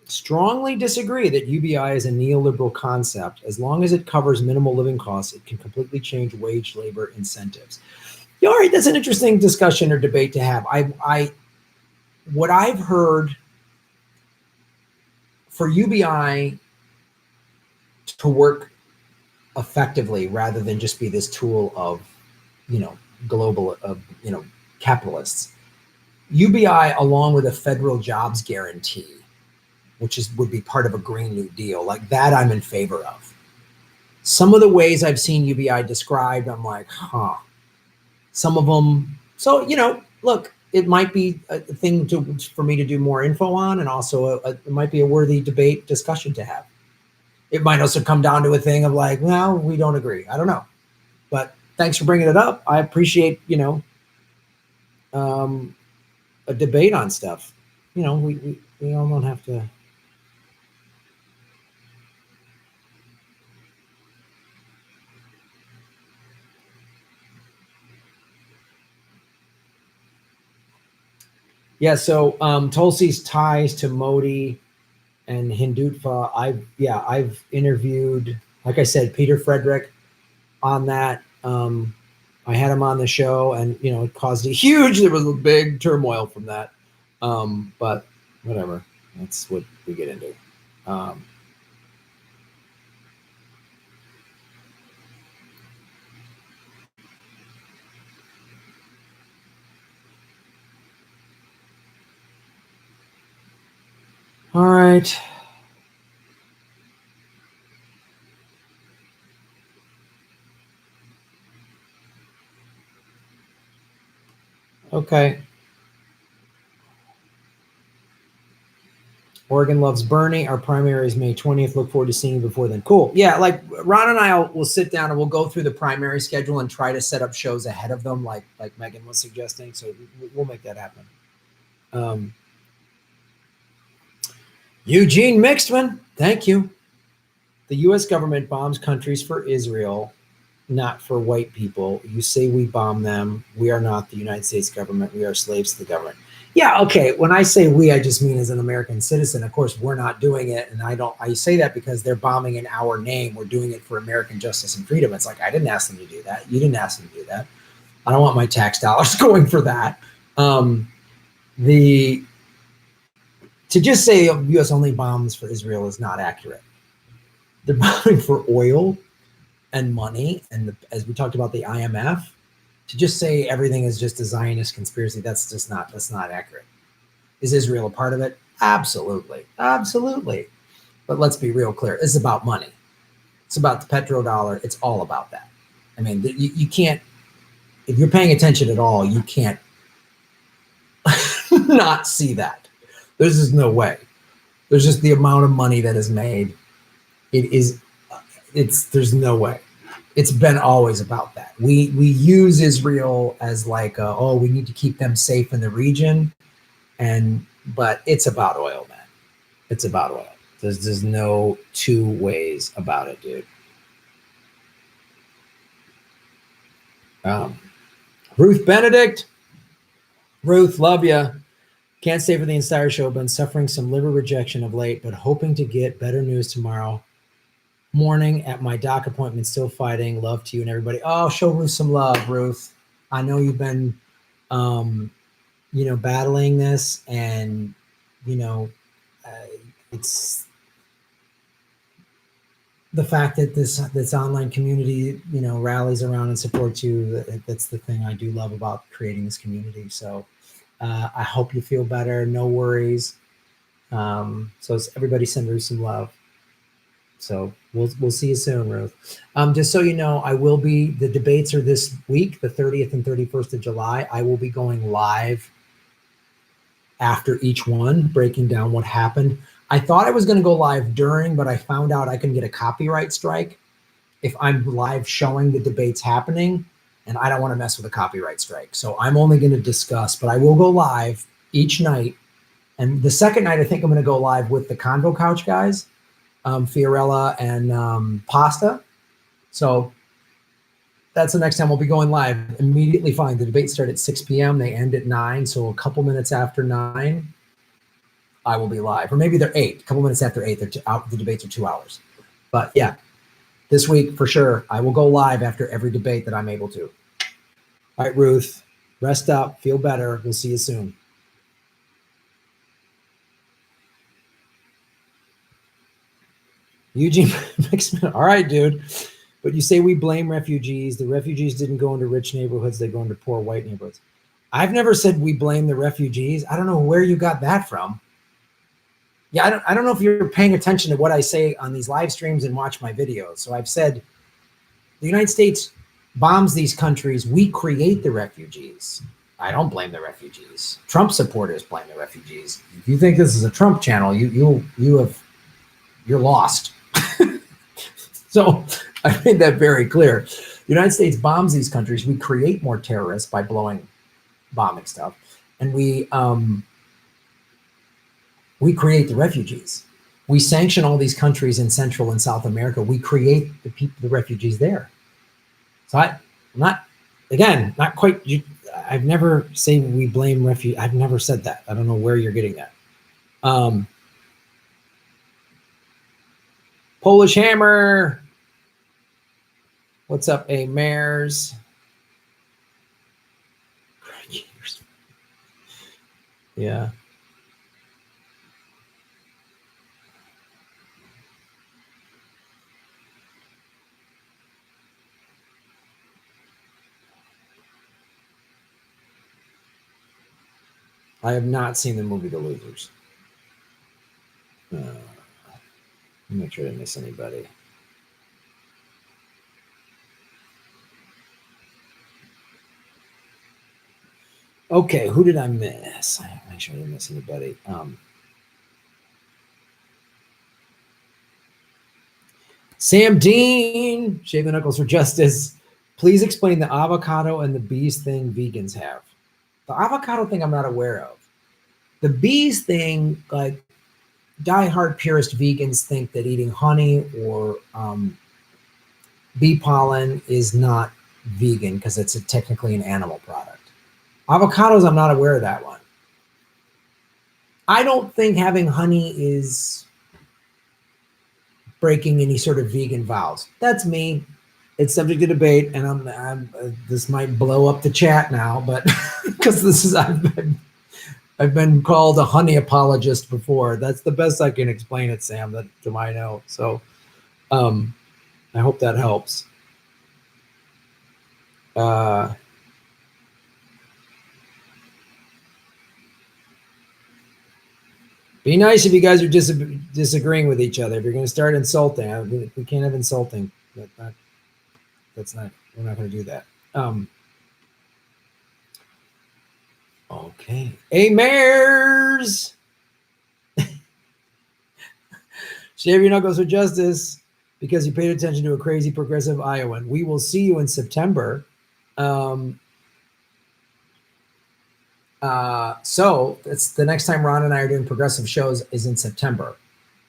Speaker 1: Strongly disagree that UBI is a neoliberal concept. As long as it covers minimal living costs, it can completely change wage labor incentives. Yeah, all right, that's an interesting discussion or debate to have. What I've heard for UBI to work effectively rather than just be this tool of, global, capitalists, UBI along with a federal jobs guarantee, which would be part of a Green New Deal, like that I'm in favor of. Some of the ways I've seen UBI described, I'm like, huh. Some of them, so, look, it might be a thing for me to do more info on, and also it might be a worthy debate discussion to have. It might also come down to a thing of like, well, we don't agree. I don't know. But thanks for bringing it up. I appreciate, a debate on stuff. We all don't have to. Yeah, so Tulsi's ties to Modi and Hindutva, I've interviewed, like I said, Peter Frederick on that. I had him on the show, and it caused there was a big turmoil from that. But whatever, that's what we get into. All right. Okay. Oregon loves Bernie. Our primary is May 20th. Look forward to seeing you before then. Cool. Yeah, like Ron and I will sit down and we'll go through the primary schedule and try to set up shows ahead of them, like Megan was suggesting. So we'll make that happen. Eugene Mixedman, thank you. The U.S. government bombs countries for Israel, not for white people. You say we bomb them. We are not the United States government. We are slaves to the government. Yeah, okay. When I say we, I just mean as an American citizen. Of course, we're not doing it. And I say that because they're bombing in our name. We're doing it for American justice and freedom. It's like, I didn't ask them to do that. You didn't ask them to do that. I don't want my tax dollars going for that. To just say the U.S. only bombs for Israel is not accurate. They're bombing for oil and money. And as we talked about the IMF, to just say everything is just a Zionist conspiracy, that's not accurate. Is Israel a part of it? Absolutely. Absolutely. But let's be real clear. It's about money. It's about the petrodollar. It's all about that. I mean, you can't, if you're paying attention at all, you can't not see that. There's just no way. There's just the amount of money that is made. There's no way. It's been always about that. We use Israel as like, we need to keep them safe in the region, but it's about oil, man. It's about oil. There's no two ways about it, dude. Ruth Benedict. Ruth, love ya. Can't stay for the entire show. Been suffering some liver rejection of late, but hoping to get better news tomorrow morning at my doc appointment. Still fighting. Love to you and everybody. Oh, show Ruth some love, Ruth. I know you've been, battling this, and it's the fact that this online community, rallies around and supports you. That's the thing I do love about creating this community. So I hope you feel better. No worries. So everybody send Ruth some love. So we'll see you soon, Ruth. Just so you know, the debates are this week, the 30th and 31st of July. I will be going live after each one, breaking down what happened. I thought I was going to go live during, but I found out I can get a copyright strike if I'm live showing the debates happening, and I don't want to mess with a copyright strike. So I'm only going to discuss, but I will go live each night. And the second night, I think I'm going to go live with the Convo Couch guys, Fiorella and Pasta. So that's the next time we'll be going live. Immediately fine. The debates start at 6 p.m. They end at 9. So a couple minutes after 9, I will be live. Or maybe they're 8. A couple minutes after 8, the debates are 2 hours. But yeah, this week for sure, I will go live after every debate that I'm able to. All right, Ruth, rest up, feel better. We'll see you soon. Eugene Mixman, all right, dude. But you say we blame refugees. The refugees didn't go into rich neighborhoods. They go into poor white neighborhoods. I've never said we blame the refugees. I don't know where you got that from. Yeah, I don't know if you're paying attention to what I say on these live streams and watch my videos. So I've said the United States bombs these countries. We create the refugees. I don't blame the refugees. Trump supporters blame the refugees. If you think this is a Trump channel, you're lost. So I made that very clear. The United States bombs these countries. We create more terrorists by bombing stuff, and we create the refugees. We sanction all these countries in Central and South America. We create the refugees there. So I'm not quite. I've never said we blame refugees. I've never said that. I don't know where you're getting that. Polish Hammer. What's up, A Mares? Yeah. I have not seen the movie The Losers. Make sure I didn't miss anybody. Okay, who did I miss? Make sure I didn't miss anybody. Sam Dean, Shaving Knuckles for Justice. Please explain the avocado and the bees thing vegans have. The avocado thing I'm not aware of. The bees thing, like diehard purist vegans think that eating honey or bee pollen is not vegan because it's technically an animal product. Avocados, I'm not aware of that one. I don't think having honey is breaking any sort of vegan vows. That's me. It's subject to debate, and this might blow up the chat now, but because I've been called a honey apologist before. That's the best I can explain it, Sam, that to my know. So I hope that helps. Be nice if you guys are disagreeing with each other. If you're going to start insulting, we can't have insulting. That's not. We're not going to do that. Okay. Hey, Mares. Shave your knuckles with justice because you paid attention to a crazy progressive Iowan. We will see you in September. So it's the next time Ron and I are doing progressive shows is in September.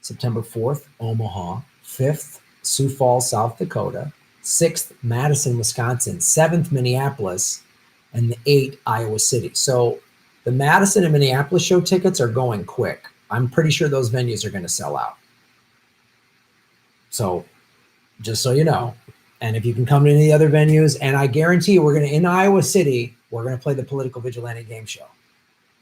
Speaker 1: September 4th, Omaha. 5th, Sioux Falls, South Dakota. 6th, Madison, Wisconsin. 7th, Minneapolis. And the 8th, Iowa City. So the Madison and Minneapolis show tickets are going quick. I'm pretty sure those venues are going to sell out. So just so you know. And if you can come to any other venues, and I guarantee you we're going to, in Iowa City, we're going to play the Political Vigilante game show.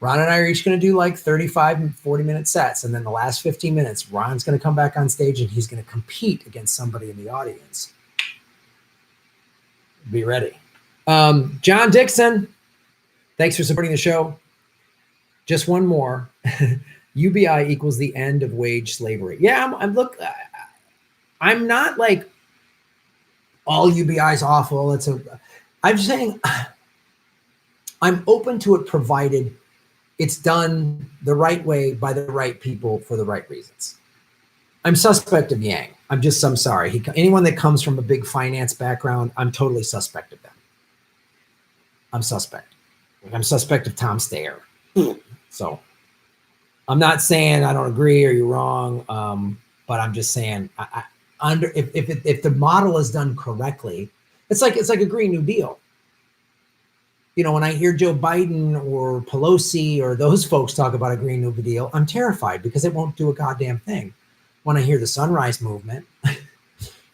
Speaker 1: Ron and I are each going to do like 35 and 40-minute sets. And then the last 15 minutes, Ron's going to come back on stage and he's going to compete against somebody in the audience. Be ready. John Dixon, thanks for supporting the show. Just one more. UBI equals the end of wage slavery. Yeah, I'm not like all UBI is awful. I'm saying I'm open to it provided it's done the right way by the right people for the right reasons. I'm suspect of Yang. I'm sorry. Anyone that comes from a big finance background, I'm totally suspect of them. I'm suspect. I'm suspect of Tom Steyer. So I'm not saying I don't agree or you're wrong, but I'm just saying if the model is done correctly, it's like a Green New Deal. You know, when I hear Joe Biden or Pelosi or those folks talk about a Green New Deal, I'm terrified because it won't do a goddamn thing. When I hear the Sunrise Movement,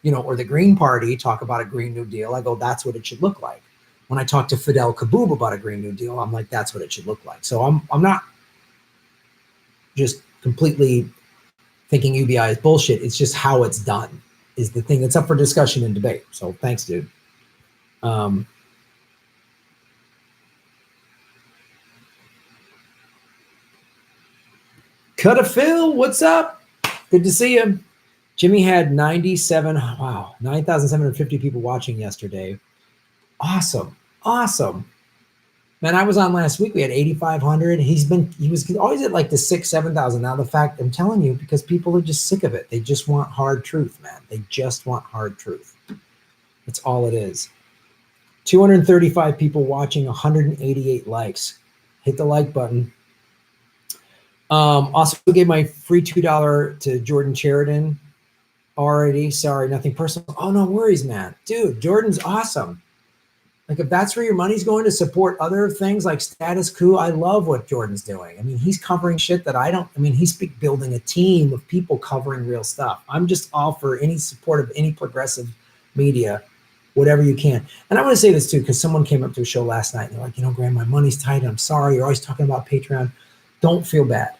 Speaker 1: you know, or the Green Party talk about a Green New Deal, I go, that's what it should look like. When I talk to Fidel Kaboob about a Green New Deal, I'm like, that's what it should look like. So I'm not just completely thinking UBI is bullshit. It's just how it's done is the thing that's up for discussion and debate. So thanks, dude. Cut a Phil, what's up? Good to see you. Jimmy had 9,750 people watching yesterday. Awesome. Man, I was on last week. We had 8,500. He was always at like the 6,000, 7,000. Now the fact, I'm telling you, because people are just sick of it. They just want hard truth, man. They just want hard truth. That's all it is. 235 people watching, 188 likes. Hit the like button. Also gave my free $2 to Jordan Sheridan already. Sorry, nothing personal. Oh, no worries, man. Dude, Jordan's awesome. Like if that's where your money's going to support other things like Status Quo, I love what Jordan's doing. I mean, he's covering shit that he's building a team of people covering real stuff. I'm just all for any support of any progressive media, whatever you can. And I want to say this too, because someone came up to a show last night and they're like, Graham, my money's tight. I'm sorry. You're always talking about Patreon. Don't feel bad.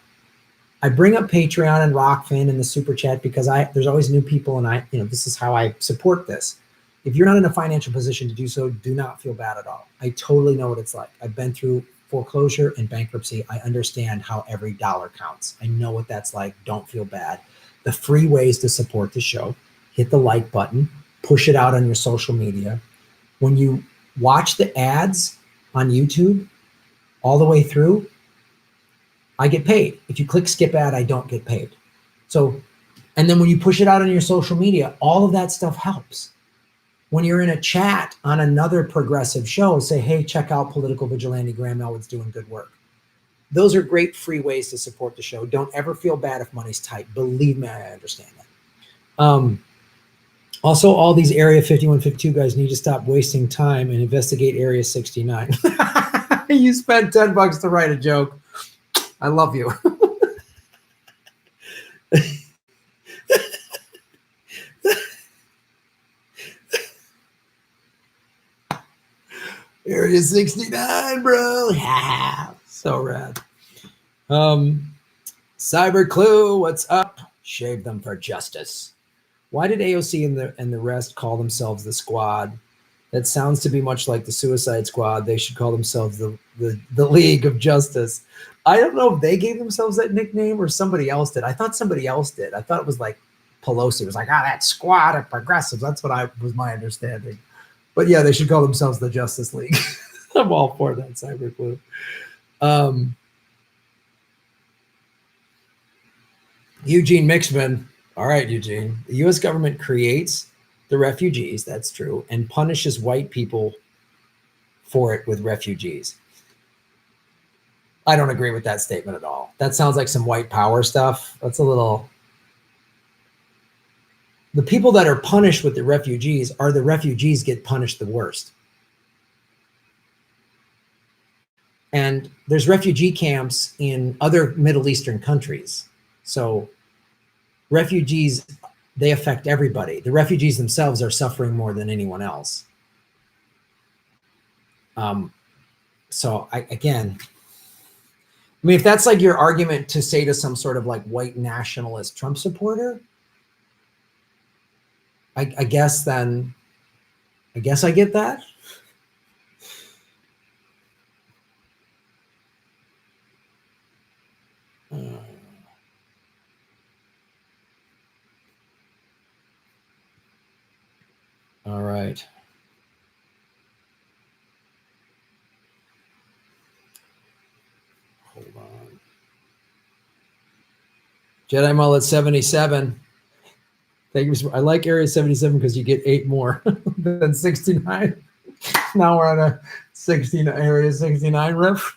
Speaker 1: I bring up Patreon and Rockfin and the Super Chat because there's always new people and this is how I support this. If you're not in a financial position to do so, do not feel bad at all. I totally know what it's like. I've been through foreclosure and bankruptcy. I understand how every dollar counts. I know what that's like. Don't feel bad. The free ways to support the show, hit the like button, push it out on your social media. When you watch the ads on YouTube all the way through, I get paid. If you click skip ad, I don't get paid. So, and then when you push it out on your social media, all of that stuff helps. When you're in a chat on another progressive show, say, hey, check out Political Vigilante, Graham Elwood's doing good work. Those are great free ways to support the show. Don't ever feel bad if money's tight. Believe me, I understand that. Also, all these Area 51, 52 guys need to stop wasting time and investigate Area 69. You spent $10 to write a joke. I love you. Area 69, bro. Yeah, so rad. Cyber Clue, what's up? Shave them for justice. Why did AOC and the rest call themselves the Squad? That sounds to be much like the Suicide Squad. They should call themselves the League of Justice. I don't know if they gave themselves that nickname or somebody else did. I thought somebody else did. I thought it was like Pelosi was like, that squad of progressives. That's what was my understanding. But yeah, they should call themselves the Justice League. I'm all for that, Cyber Clue. Eugene Mixman. All right, Eugene. The U.S. government creates the refugees, that's true, and punishes white people for it with refugees. I don't agree with that statement at all. That sounds like some white power stuff. That's a little... The people that are punished with the refugees are the refugees get punished the worst. And there's refugee camps in other Middle Eastern countries. So refugees, they affect everybody. The refugees themselves are suffering more than anyone else. So again, I mean, if that's like your argument to say to some sort of like white nationalist Trump supporter, I guess then, I guess I get that. All right. Hold on. Jedi Mullet 77. Thank you. I like Area 77 because you get 8 more than 69. Now we're on a 16 Area 69 riff.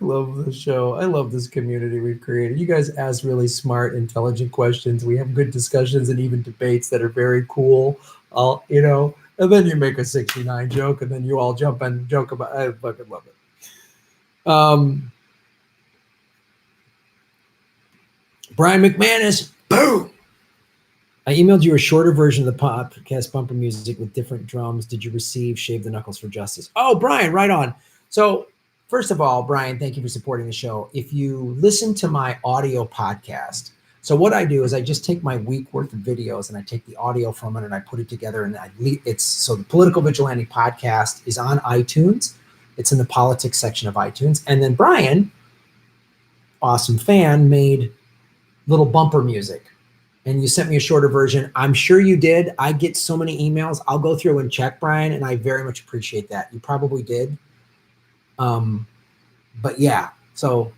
Speaker 1: Love the show. I love this community we've created. You guys ask really smart, intelligent questions. We have good discussions and even debates that are very cool. You know, and then you make a 69 joke, and then you all jump and joke about. I fucking love it. Brian McManus, boom. I emailed you a shorter version of the podcast bumper music with different drums. Did you receive Shave the Knuckles for Justice? Oh, Brian, right on. So first of all, Brian, thank you for supporting the show. If you listen to my audio podcast, so what I do is I just take my week worth of videos and I take the audio from it and I put it together and so the Political Vigilante podcast is on iTunes. It's in the politics section of iTunes. And then Brian, awesome fan, made little bumper music. And you sent me a shorter version. I'm sure you did. I get so many emails. I'll go through and check, Brian, and I very much appreciate that. You probably did. But yeah. So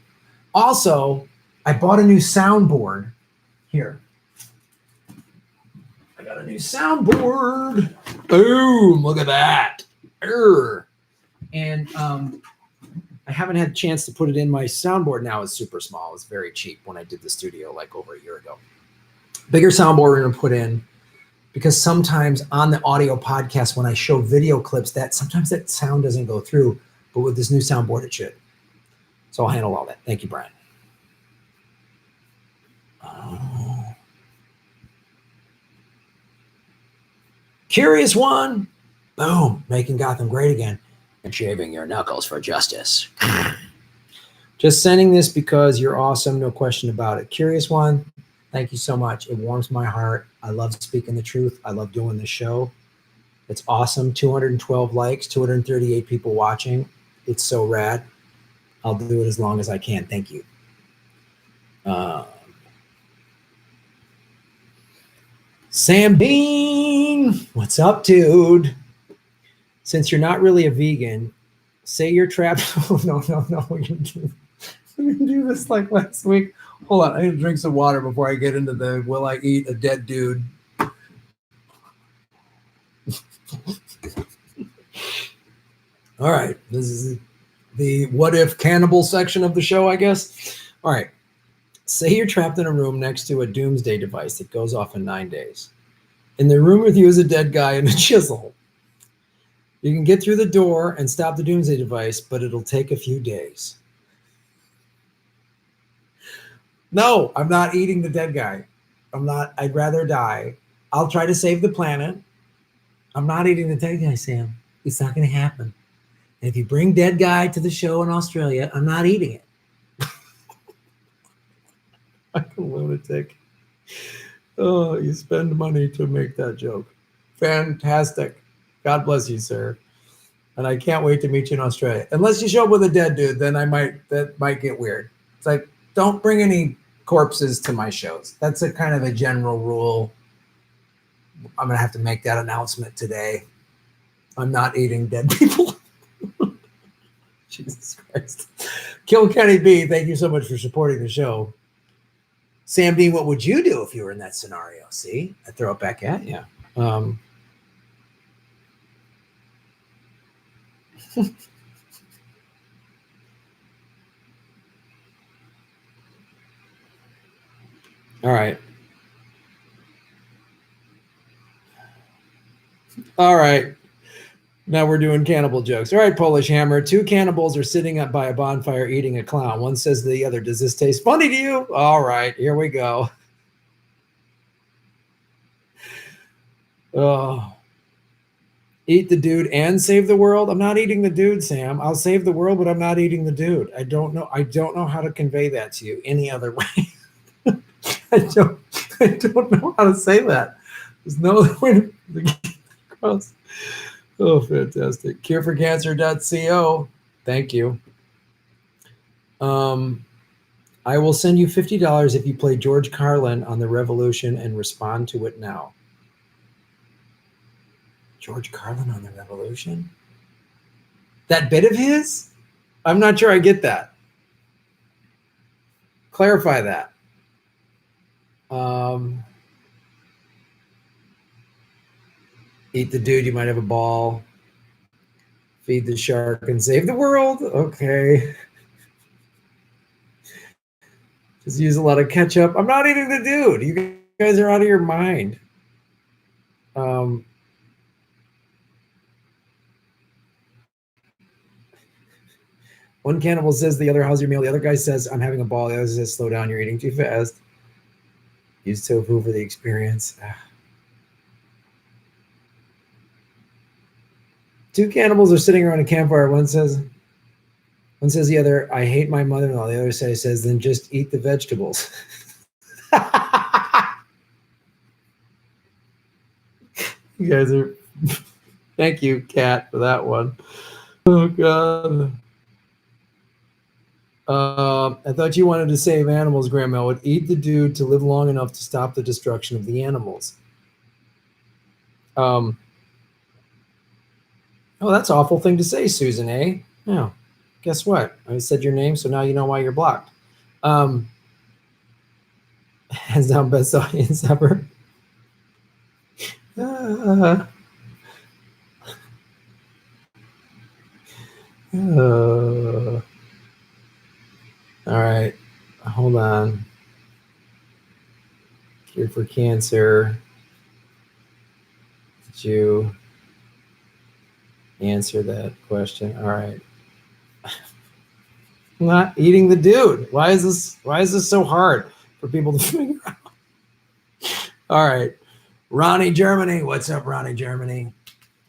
Speaker 1: also, I bought a new soundboard. Here. I got a new soundboard. Boom. Look at that. And I haven't had a chance to put it in. My soundboard now is super small. It's very cheap when I did the studio like over a year ago. Bigger soundboard we're going to put in because sometimes on the audio podcast, when I show video clips, that sometimes that sound doesn't go through, but with this new soundboard, it should. So I'll handle all that. Thank you, Brian. Curious one. Boom. Making Gotham great again and shaving your knuckles for justice. Just sending this because you're awesome. No question about it. Curious one. Thank you so much. It warms my heart. I love speaking the truth. I love doing this show. It's awesome. 212 likes, 238 people watching. It's so rad. I'll do it as long as I can. Thank you. Sam Bean, what's up, dude? Since you're not really a vegan, say you're trapped. Oh, no. We're going to do this like last week. Hold on, I need to drink some water before I get into the will I eat a dead dude. All right, this is the what if cannibal section of the show, I guess. All right, say you're trapped in a room next to a doomsday device that goes off in 9 days. In the room with you is a dead guy and a chisel. You can get through the door and stop the doomsday device, but it'll take a few days. No, I'm not eating the dead guy. I'd rather die. I'll try to save the planet. I'm not eating the dead guy, Sam. It's not going to happen. And if you bring dead guy to the show in Australia, I'm not eating it. I'm a lunatic. Oh, you spend money to make that joke. Fantastic. God bless you, sir. And I can't wait to meet you in Australia. Unless you show up with a dead dude, then that might get weird. It's like, don't bring any corpses to my shows. That's a kind of a general rule. I'm going to have to make that announcement today. I'm not eating dead people. Jesus Christ. Kill Kenny B, thank you so much for supporting the show. Sam Dean, what would you do if you were in that scenario? See, I throw it back at you. All right. All right. Now we're doing cannibal jokes. All right, Polish Hammer. 2 cannibals are sitting up by a bonfire eating a clown. One says to the other, does this taste funny to you? All right, here we go. Oh. Eat the dude and save the world? I'm not eating the dude, Sam. I'll save the world, but I'm not eating the dude. I don't know how to convey that to you any other way. I don't know how to say that. There's no other way to get across. Oh, fantastic. Cureforcancer.co. Thank you. I will send you $50 if you play George Carlin on the Revolution and respond to it now. George Carlin on the Revolution? That bit of his? I'm not sure I get that. Clarify that. Eat the dude, you might have a ball. Feed the shark and save the world. Okay. Just use a lot of ketchup. I'm not eating the dude. You guys are out of your mind. One cannibal says the other, how's your meal? The other guy says, I'm having a ball. The other says, slow down, you're eating too fast. Use tofu for the experience. 2 cannibals are sitting around a campfire. One says the other, I hate my mother-in-law. The other says, then just eat the vegetables. You guys are, thank you, Kat, for that one. Oh, God. I thought you wanted to save animals, Grandma. Would eat the dude to live long enough to stop the destruction of the animals. Oh, that's an awful thing to say, Susan, eh? Yeah. Guess what? I said your name, so now you know why you're blocked. Hands down best audience ever. All right. Hold on. Cure for cancer. Did you answer that question? All right. I'm not eating the dude. Why is this so hard for people to figure out? All right. Ronnie Germany. What's up, Ronnie Germany?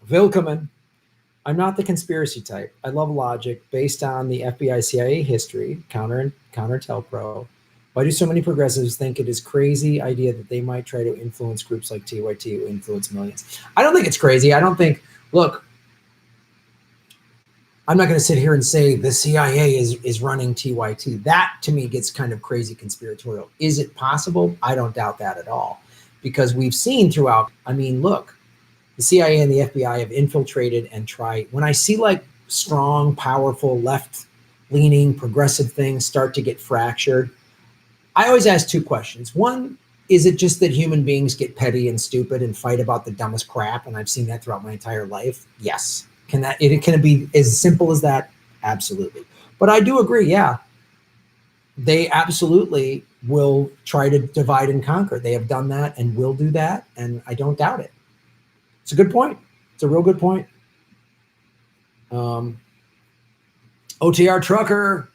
Speaker 1: Willkommen. I'm not the conspiracy type. I love logic based on the FBI CIA history, counter-intel pro. Why do so many progressives think it is crazy idea that they might try to influence groups like TYT who influence millions? I don't think it's crazy. I don't think, look, I'm not going to sit here and say the CIA is running TYT. That to me gets kind of crazy conspiratorial. Is it possible? I don't doubt that at all. Because we've seen throughout, I mean, look, the CIA and the FBI have infiltrated and tried. When I see like strong, powerful, left-leaning, progressive things start to get fractured, I always ask 2 questions. One, is it just that human beings get petty and stupid and fight about the dumbest crap? And I've seen that throughout my entire life. Yes. Can it be as simple as that? Absolutely. But I do agree, yeah. They absolutely will try to divide and conquer. They have done that and will do that, and I don't doubt it. It's a good point. It's a real good point. OTR Trucker,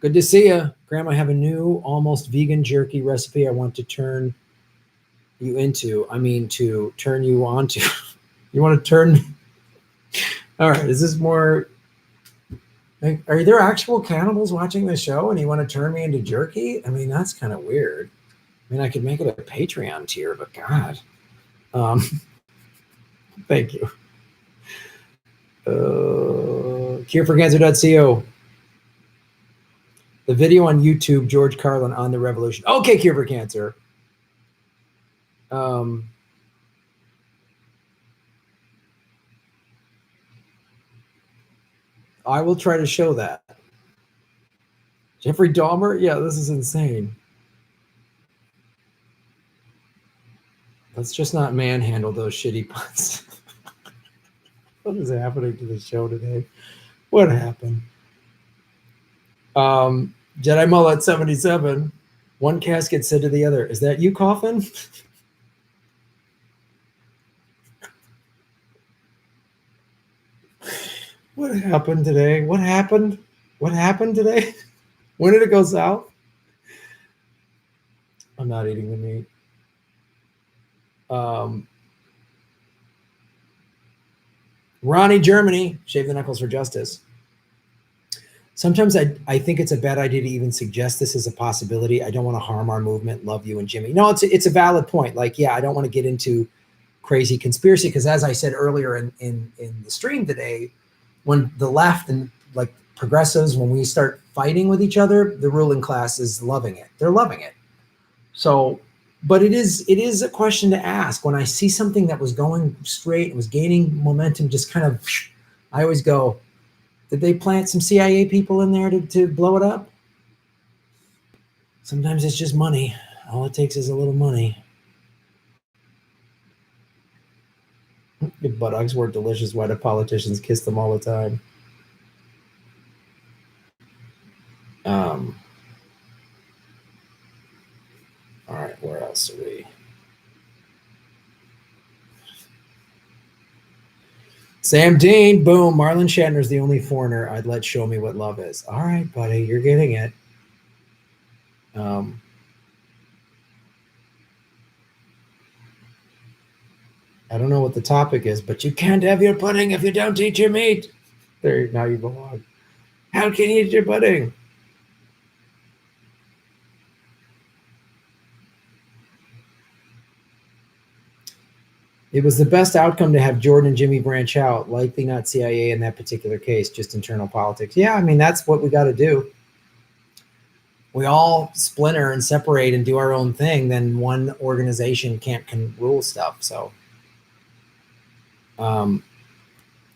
Speaker 1: good to see you. Grandma, I have a new almost vegan jerky recipe I want to turn you into. I mean, to turn you on to. You want to turn me? All right, is this more... Are there actual cannibals watching the show and you want to turn me into jerky? I mean, that's kind of weird. I mean, I could make it a Patreon tier, but God. Thank you. Cureforcancer.co. The video on YouTube, George Carlin on the Revolution. Okay, Cure for Cancer. I will try to show that. Jeffrey Dahmer? Yeah, this is insane. Let's just not manhandle those shitty puns. What is happening to the show today? What happened? Jedi Mullet 77. One casket said to the other, "Is that you coughing?" What happened today? What happened? What happened today? When did it go south? I'm not eating the meat. Ronnie, Germany, shave the knuckles for justice. Sometimes I think it's a bad idea to even suggest this as a possibility. I don't want to harm our movement. Love you and Jimmy. No, it's a valid point. Like, yeah, I don't want to get into crazy conspiracy because, as I said earlier in the stream today, when the left and like progressives, when we start fighting with each other, the ruling class is loving it. They're loving it. So, but it is a question to ask. When I see something that was going straight, it was gaining momentum, just kind of, I always go, did they plant some CIA people in there to blow it up? Sometimes it's just money. All it takes is a little money. The buttocks were delicious. Why do politicians kiss them all the time? All right, where else are we? Sam Dean, boom. Marlon Shatner's the only foreigner I'd let show me what love is. All right, buddy, you're getting it. I don't know what the topic is, but you can't have your pudding if you don't eat your meat. There, now you belong. How can you eat your pudding? It was the best outcome to have Jordan and Jimmy branch out. Likely not CIA in that particular case, just internal politics. Yeah, I mean, that's what we got to do. We all splinter and separate and do our own thing, then one organization can rule stuff. So,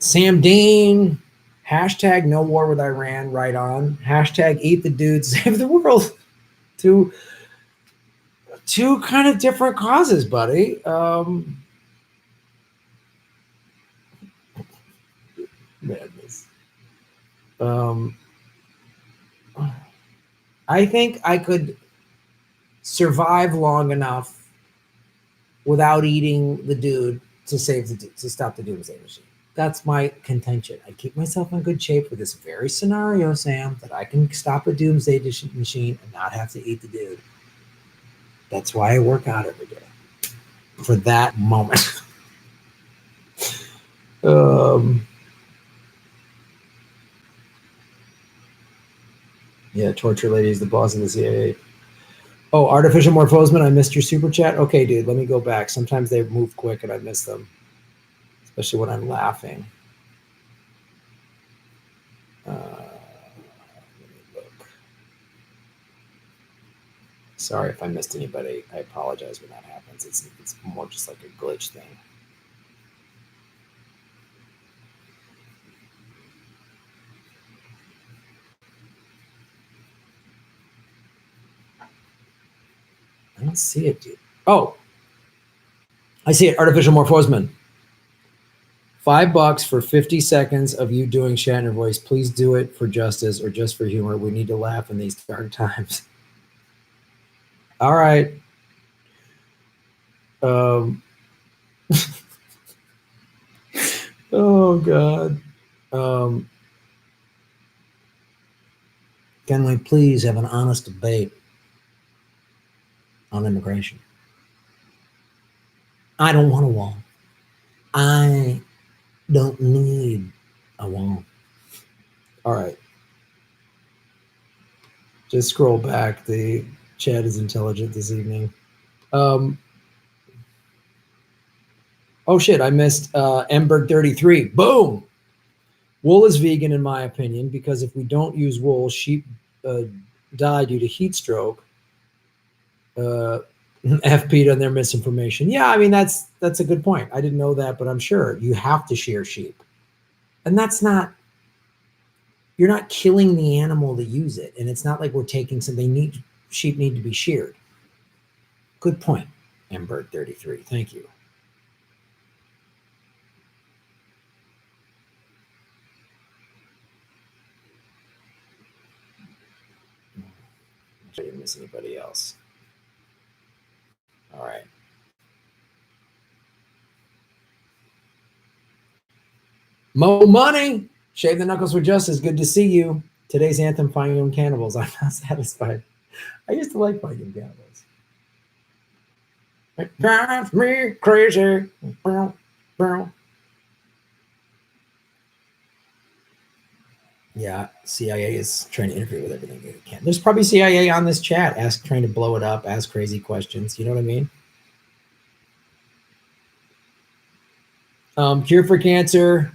Speaker 1: Sam Dean, hashtag no war with Iran, right on. Hashtag eat the dude, save the world. Two kind of different causes, buddy. Madness. I think I could survive long enough without eating the dude to stop the doomsday machine. That's my contention. I keep myself in good shape for this very scenario, Sam, that I can stop a doomsday machine and not have to eat the dude. That's why I work out every day. For that moment. Yeah, torture lady is the boss of the CIA. Oh, artificial morphosman, I missed your super chat. Okay, dude, let me go back. Sometimes they move quick and I miss them, especially when I'm laughing. Let me look. Sorry if I missed anybody. I apologize when that happens. It's more just like a glitch thing. I don't see it, dude. Oh, I see it. Artificial morphosman. $5 for 50 seconds of you doing Shatner voice. Please do it for justice or just for humor. We need to laugh in these dark times. All right. Oh God. Can we please have an honest debate on immigration? I don't want a wall. I don't need a wall. All right. Just scroll back. The chat is intelligent this evening. Oh shit, I missed Emberg 33. Boom. Wool is vegan in my opinion because if we don't use wool, sheep die due to heat stroke. FP'd on their misinformation. Yeah, I mean that's a good point. I didn't know that, but I'm sure you have to shear sheep, and that's not. You're not killing the animal to use it, and it's not like we're taking something. Sheep need to be sheared. Good point. Bird 33. Thank you. I didn't miss anybody else. All right. Mo Money. Shave the Knuckles for Justice. Good to see you. Today's anthem, Fine Young Cannibals. I'm not satisfied. I used to like Fine Young Cannibals. It drives me crazy. Yeah, CIA is trying to interfere with everything they can. There's probably CIA on this chat, trying to blow it up, ask crazy questions. You know what I mean? Cure for Cancer.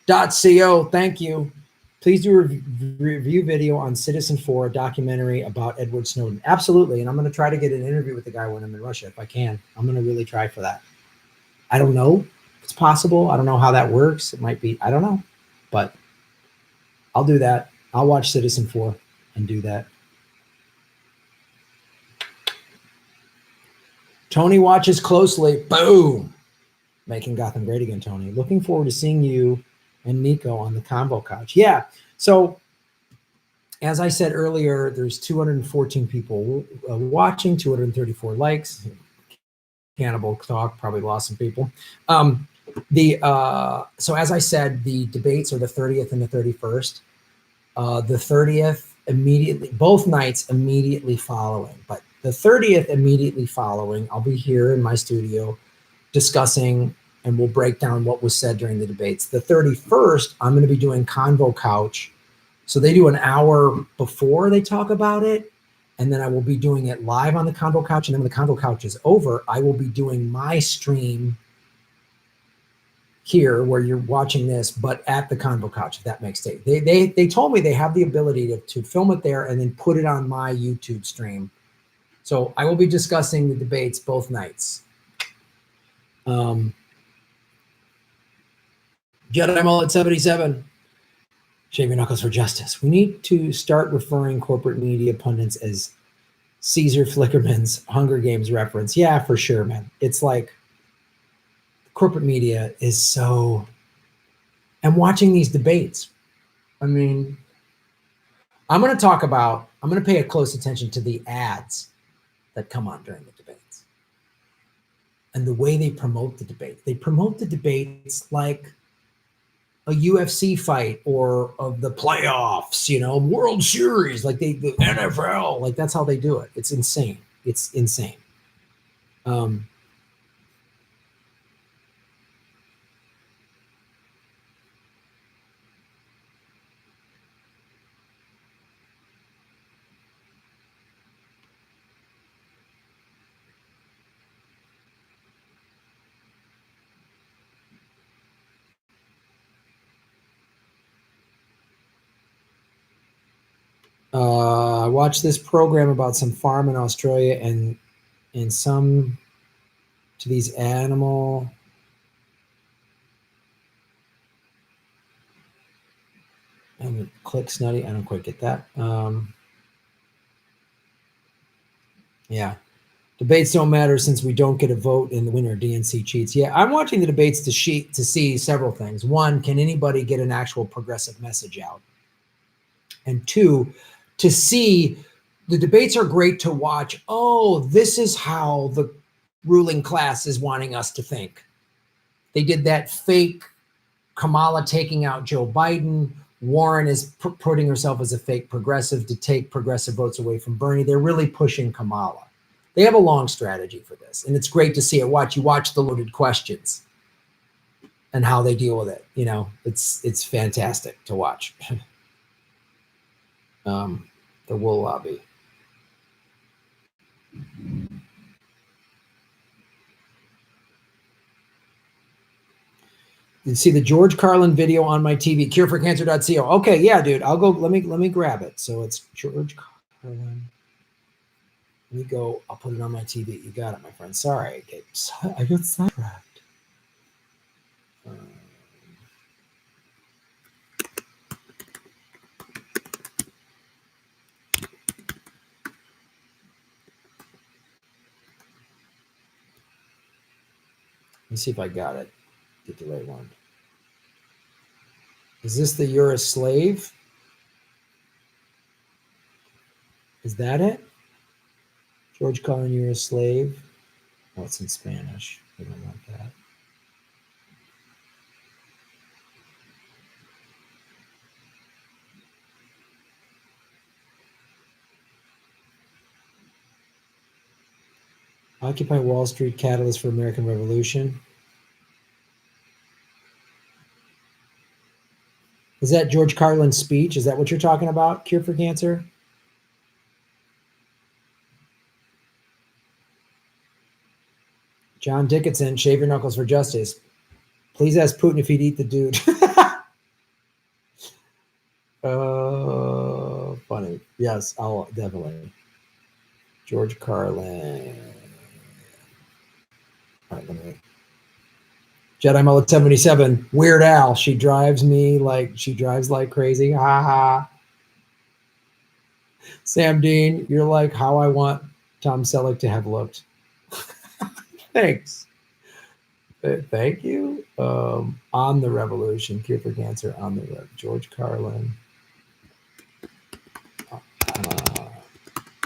Speaker 1: .co. Thank you. Please do a review video on Citizen 4, a documentary about Edward Snowden. Absolutely. And I'm going to try to get an interview with the guy when I'm in Russia if I can. I'm going to really try for that. I don't know if it's possible. I don't know how that works. It might be. I don't know. But I'll do that. I'll watch Citizen 4 and do that. Tony watches closely. Boom. Making Gotham great again, Tony. Looking forward to seeing you and Nico on the combo couch. Yeah. So as I said earlier, there's 214 people watching, 234 likes. Cannibal talk probably lost some people. So as I said, the debates are the 30th and the 31st. The 30th immediately, both nights immediately following, but the 30th immediately following, I'll be here in my studio discussing, and we'll break down what was said during the debates. The 31st, I'm going to be doing Convo Couch. So they do an hour before they talk about it, and then I will be doing it live on the Convo Couch. And then when the Convo Couch is over, I will be doing my stream here where you're watching this, but at the Convo Couch, if that makes sense. They told me they have the ability to film it there and then put it on my YouTube stream. So I will be discussing the debates both nights. Jedi Mullet 77. Shave your knuckles for justice. We need to start referring corporate media pundits as Caesar Flickerman's Hunger Games reference. Yeah, for sure, man. It's like corporate media is so... I'm watching these debates. I mean, I'm going to pay a close attention to the ads that come on during the debates and the way they promote the debate. They promote the debates like a UFC fight or of the playoffs, World Series, like the NFL, like that's how they do it. It's insane. It's insane. I watched this program about some farm in Australia and some to these animal. And click snutty. I don't quite get that. Yeah. Debates don't matter since we don't get a vote in the winner. DNC cheats. Yeah, I'm watching the debates to see several things. One, can anybody get an actual progressive message out? And two, to see the debates are great to watch. Oh, this is how the ruling class is wanting us to think. They did that fake Kamala taking out Joe Biden. Warren is putting herself as a fake progressive to take progressive votes away from Bernie. They're really pushing Kamala. They have a long strategy for this, and it's great to see it. You watch the loaded questions and how they deal with it. It's fantastic to watch. The wool lobby. You see the George Carlin video on my TV, cureforcancer.co. Okay, yeah, dude, I'll go. Let me grab it. So it's George Carlin. Let me go. I'll put it on my TV. You got it, my friend. Sorry, I got sidetracked. me see if I got it. Get the right one. Is this the "You're a Slave"? Is that it? George Carlin, "You're a Slave." Oh, it's in Spanish. We don't want that. Occupy Wall Street, Catalyst for American Revolution. Is that George Carlin's speech? Is that what you're talking about? Cure for Cancer? John Dickinson, "Shave your knuckles for justice." Please ask Putin if he'd eat the dude. Funny. Yes, I'll definitely. George Carlin. All right, let me. Jedi Mullet 77. Weird Al. She drives like crazy. Ha ha. Sam Dean, you're like how I want Tom Selleck to have looked. Thanks. Thank you. On the Revolution, Cure for Cancer, on the Rev. George Carlin.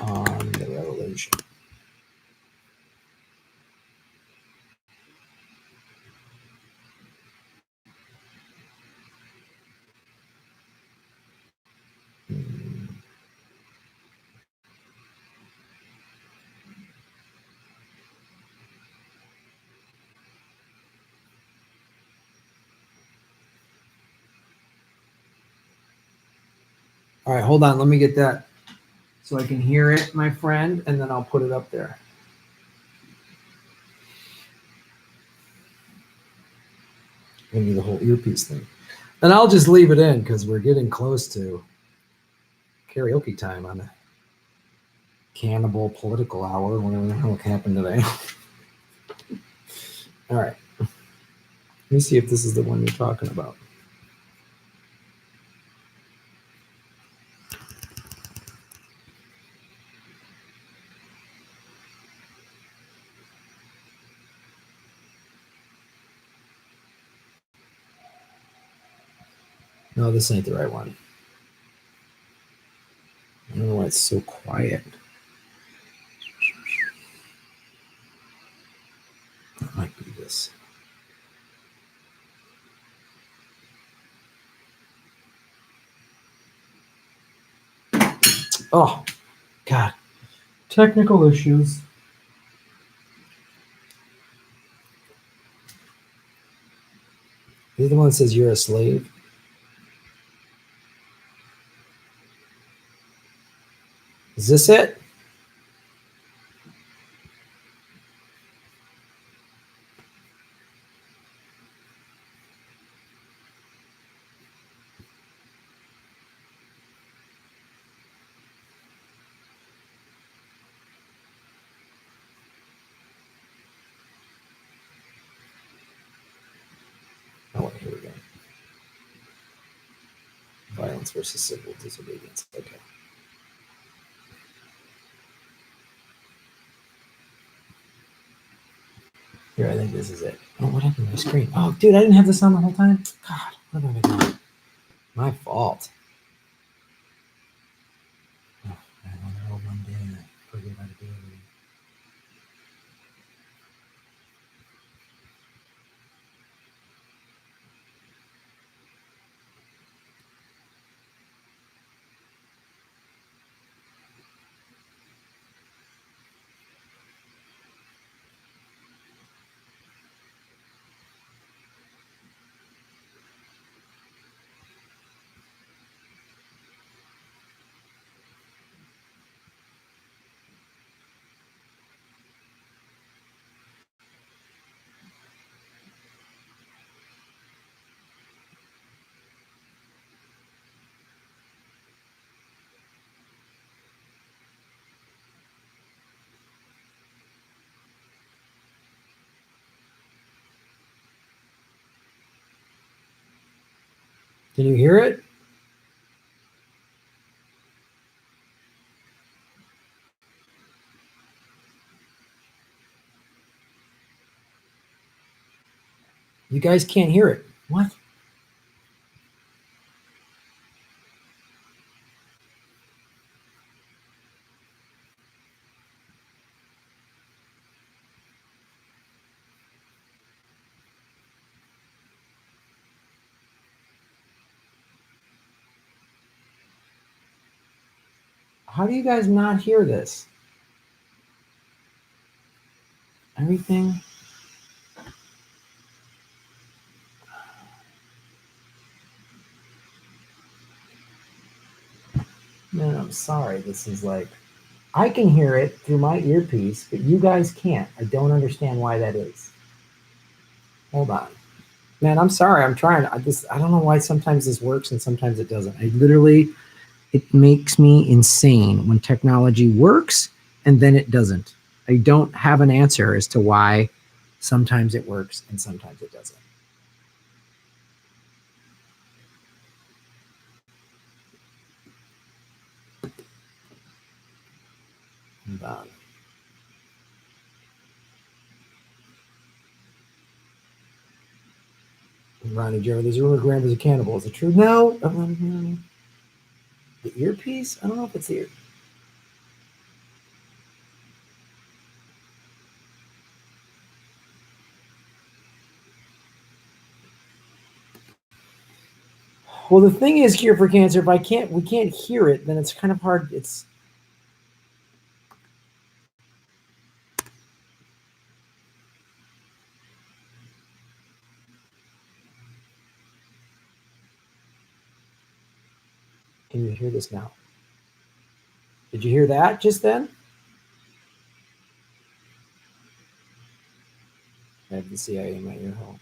Speaker 1: On the Revolution. All right, hold on. Let me get that so I can hear it, my friend, and then I'll put it up there. I'm gonna do the whole earpiece thing. And I'll just leave it in because we're getting close to karaoke time on the Cannibal Political Hour, whatever the hell happened today. All right. Let me see if this is the one you're talking about. No, this ain't the right one. I don't know why it's so quiet. That might be this. Oh, God. Technical issues. Is it the one that says "You're a Slave"? Is this it? Oh, here we go. Violence versus civil disobedience. Okay. Here, I think this is it. Oh, what happened to my screen? Oh, dude, I didn't have this on the whole time. God, what have I done? My fault. Oh, I only rolled one day and I forget how to do everything. Can you hear it? You guys can't hear it. What? How do you guys not hear this? Everything? Man, I'm sorry. This is like, I can hear it through my earpiece, but you guys can't. I don't understand why that is. Hold on. Man, I'm sorry. I'm trying. I don't know why sometimes this works and sometimes it doesn't. It makes me insane when technology works and then it doesn't. I don't have an answer as to why sometimes it works and sometimes it doesn't. Hold on. Ronnie Jerry, there's a rumor Graham is a cannibal. Is it true? No. The earpiece? I don't know if it's the ear. Well, the thing is, Cure for Cancer, if we can't hear it, then it's kind of hard. Can you hear this now? Did you hear that just then? I have the CIA in my ear hole.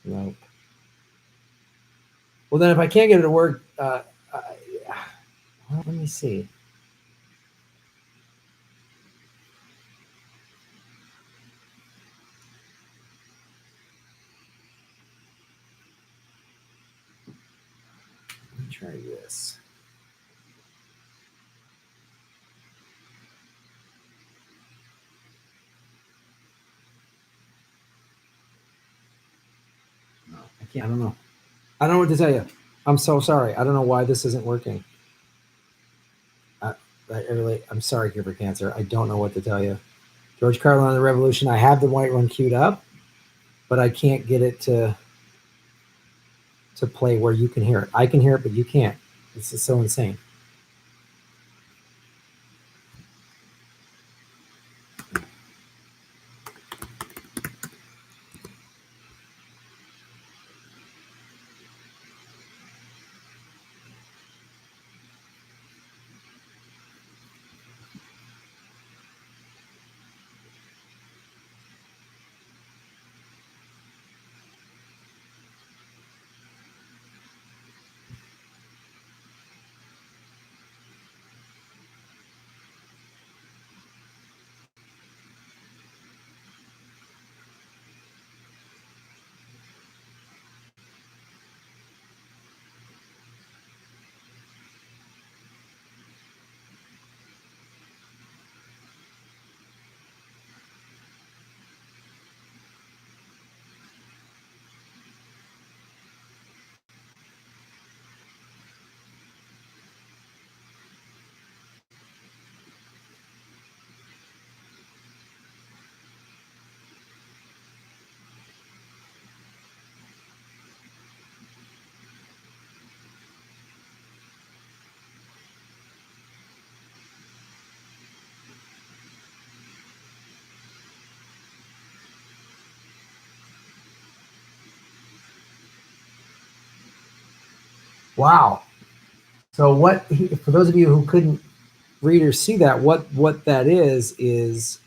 Speaker 1: Nope. Well, then if I can't get it to work, well, let me see. Let me try this. No, I can't. I don't know. I don't know what to tell you. I'm so sorry. I don't know why this isn't working. I'm sorry, Cure for Cancer. I don't know what to tell you. George Carlin on the Revolution. I have the white run queued up, but I can't get it to play where you can hear it. I can hear it, but you can't. This is so insane. Wow. So for those of you who couldn't read or see that, what that is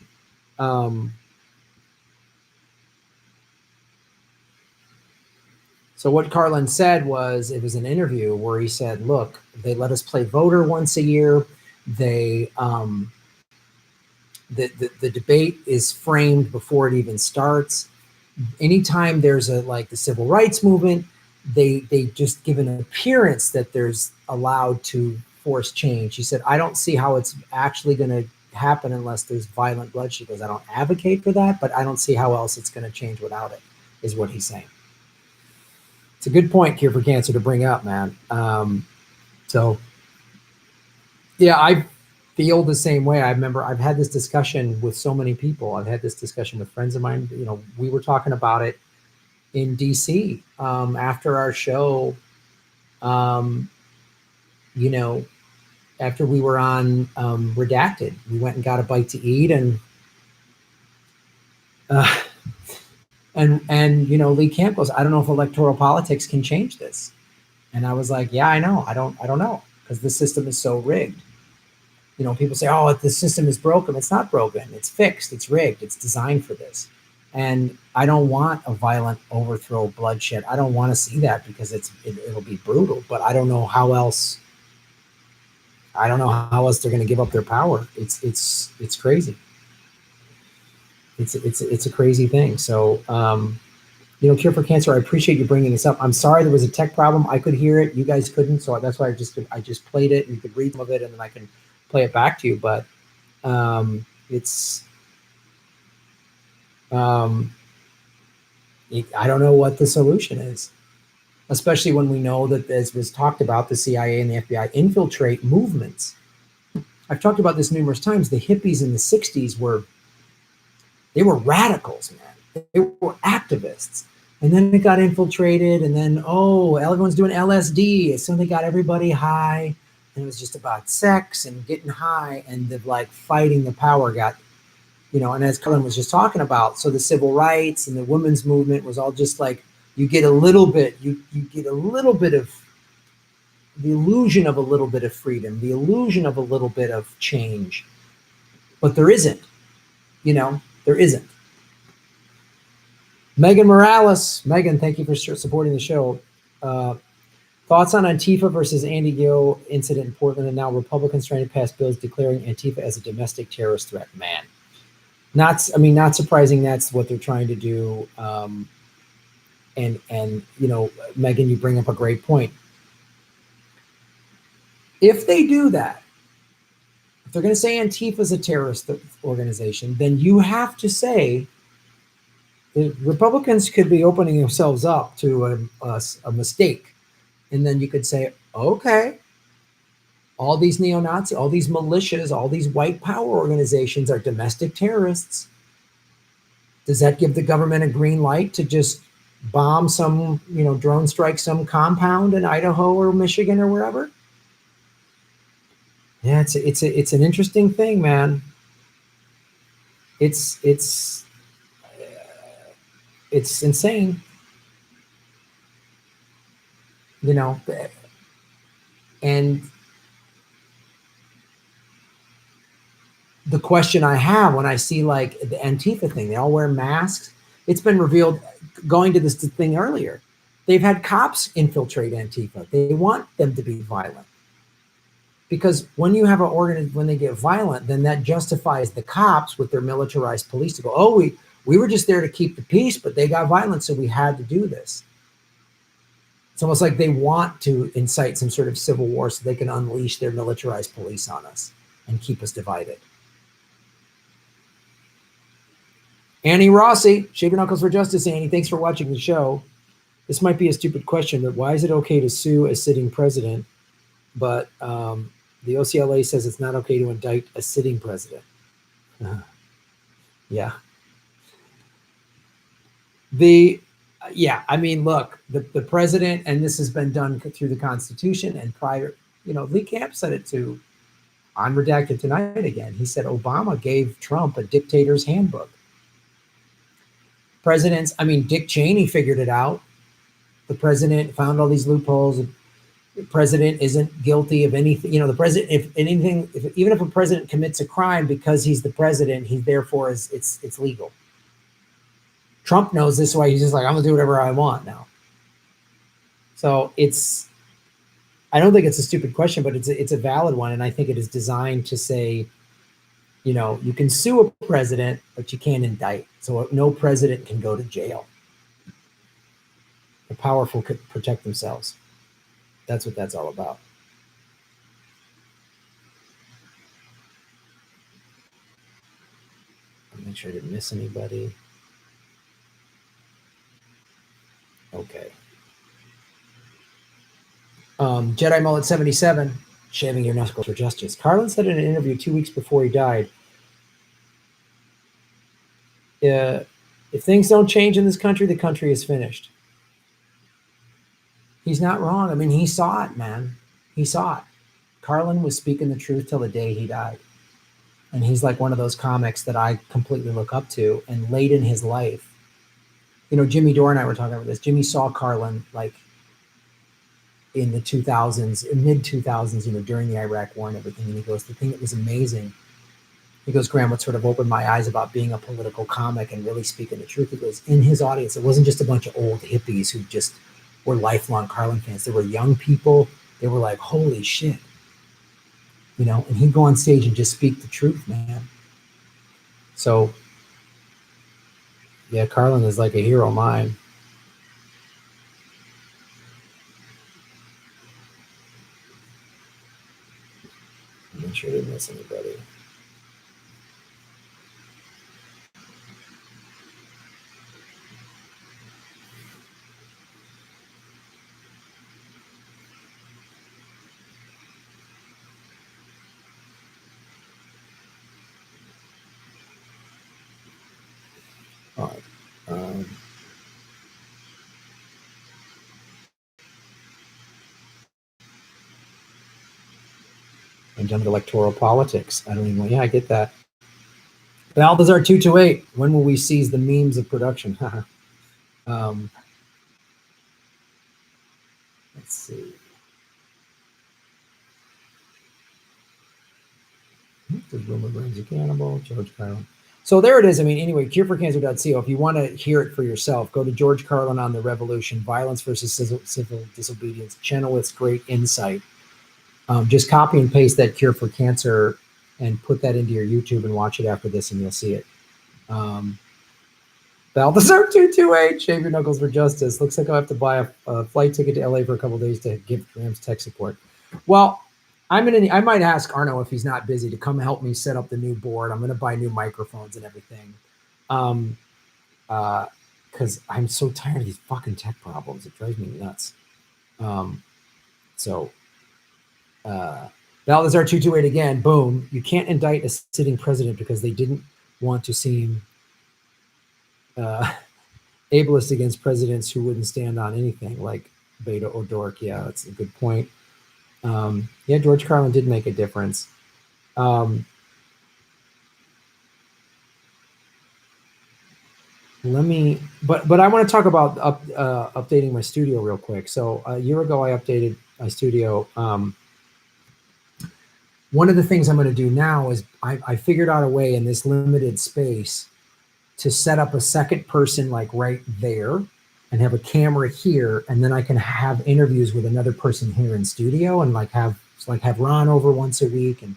Speaker 1: so what Carlin said was, it was an interview where he said, look, they let us play voter once a year. They the debate is framed before it even starts. Anytime there's the civil rights movement, they just give an appearance that there's allowed to force change. She said, I don't see how it's actually going to happen unless there's violent blood. She goes, I don't advocate for that, but I don't see how else it's going to change without it, is what he's saying. It's a good point, Cure for Cancer, to bring up, man. So, yeah, I feel the same way. I remember I've had this discussion with so many people. I've had this discussion with friends of mine. You know, we were talking about it in DC after our show. You know, after we were on Redacted, we went and got a bite to eat, and you know, Lee Camp goes, I don't know if electoral politics can change this. And I was like, yeah, I know. I don't know, because the system is so rigged. You know, people say, oh, the system is broken. It's not broken. It's fixed. It's rigged. It's designed for this. And I don't want a violent overthrow, bloodshed. I don't want to see that, because it'll be brutal. But I don't know how else. I don't know how else they're going to give up their power. It's crazy. It's a crazy thing. So, you know, Cure for Cancer, I appreciate you bringing this up. I'm sorry there was a tech problem. I could hear it. You guys couldn't. So that's why I just played it. You could read some of it, and then I can play it back to you. But it's I don't know what the solution is, especially when we know that, as was talked about, the CIA and the FBI infiltrate movements. I've talked about this numerous times. The hippies in the 60s were radicals, man. They were activists. And then it got infiltrated, and then, everyone's doing LSD. So they got everybody high, and it was just about sex and getting high, and the like fighting the power got, you know, and as Cullen was just talking about, so the civil rights and the women's movement was all just like, you get a little bit, you get a little bit of the illusion of a little bit of freedom, the illusion of a little bit of change, but there isn't, you know, there isn't. Megan Morales. Megan, thank you for supporting the show. Thoughts on Antifa versus Andy Gill incident in Portland, and now Republicans trying to pass bills declaring Antifa as a domestic terrorist threat. Man, not surprising. That's what they're trying to do. And you know, Megan, you bring up a great point. If they do that, if they're going to say Antifa is a terrorist organization, then you have to say the Republicans could be opening themselves up to a mistake. And then you could say, okay, all these neo-Nazi, all these militias, all these white power organizations are domestic terrorists. Does that give the government a green light to just bomb some, you know, drone strike some compound in Idaho or Michigan or wherever? Yeah, it's an interesting thing, man. It's insane, you know. And the question I have when I see like the Antifa thing, they all wear masks. It's been revealed, going to this thing earlier, they've had cops infiltrate Antifa. They want them to be violent. Because when you have when they get violent, then that justifies the cops with their militarized police to go, oh, we were just there to keep the peace, but they got violent, so we had to do this. It's almost like they want to incite some sort of civil war so they can unleash their militarized police on us and keep us divided. Annie Rossi, Shaver Knuckles for Justice. Annie, thanks for watching the show. This might be a stupid question, but why is it okay to sue a sitting president, but the OCLA says it's not okay to indict a sitting president? Yeah. I mean, look, the president, and this has been done through the Constitution and prior, you know, Lee Camp said it too on Redacted tonight again. He said Obama gave Trump a dictator's handbook. Presidents, I mean, Dick Cheney figured it out. The president found all these loopholes. The president isn't guilty of anything. You know, the president, even if a president commits a crime, because he's the president, he therefore it's legal. Trump knows this way. He's just like, I'm gonna do whatever I want now. So I don't think it's a stupid question, but it's a valid one, and I think it is designed to say, you know, you can sue a president, but you can't indict. So no president can go to jail. The powerful could protect themselves. That's what that's all about. sure I didn't miss anybody. Okay. Jedi Mullet 77, shaving your knuckles for justice. Carlin said in an interview 2 weeks before he died, if things don't change in this country, the country is finished. He's not wrong. I mean, he saw it, man. He saw it. Carlin was speaking the truth till the day he died. And he's like one of those comics that I completely look up to. And late in his life, you know, Jimmy Dore and I were talking about this. Jimmy saw Carlin like in the 2000s, mid 2000s, you know, during the Iraq War and everything. And he goes, the thing that was amazing, he goes, Graham, what sort of opened my eyes about being a political comic and really speaking the truth. He goes, in his audience, it wasn't just a bunch of old hippies who just were lifelong Carlin fans. There were young people. They were like, holy shit. You know, and he'd go on stage and just speak the truth, man. So, yeah, Carlin is like a hero of mine. I'm not sure I didn't miss anybody. All right. I'm done with electoral politics. I don't even. Yeah, I get that. Balthazar 228. When will we seize the memes of production? Let's see. Does rumor brings a cannibal? George Carlin. So there it is. I mean, anyway, cureforcancer.co. If you want to hear it for yourself, go to George Carlin on the Revolution, Violence versus Civil Disobedience. Chenoweth's great insight. Just copy and paste that Cure for Cancer and put that into your YouTube and watch it after this, and you'll see it. Balthazar 228, shave your knuckles for justice. Looks like I'll have to buy a flight ticket to LA for a couple of days to give Graham's tech support. Well, I might ask Arno if he's not busy to come help me set up the new board. I'm going to buy new microphones and everything. Because I'm so tired of these fucking tech problems. It drives me nuts. Balthazar 228 again, boom. You can't indict a sitting president because they didn't want to seem ableist against presidents who wouldn't stand on anything, like Beto O'Rourke. Yeah, that's a good point. Yeah, George Carlin did make a difference. But I want to talk about updating my studio real quick. So a year ago, I updated my studio. One of the things I'm going to do now is I figured out a way in this limited space to set up a second person like right there and have a camera here, and then I can have interviews with another person here in studio and have Ron over once a week and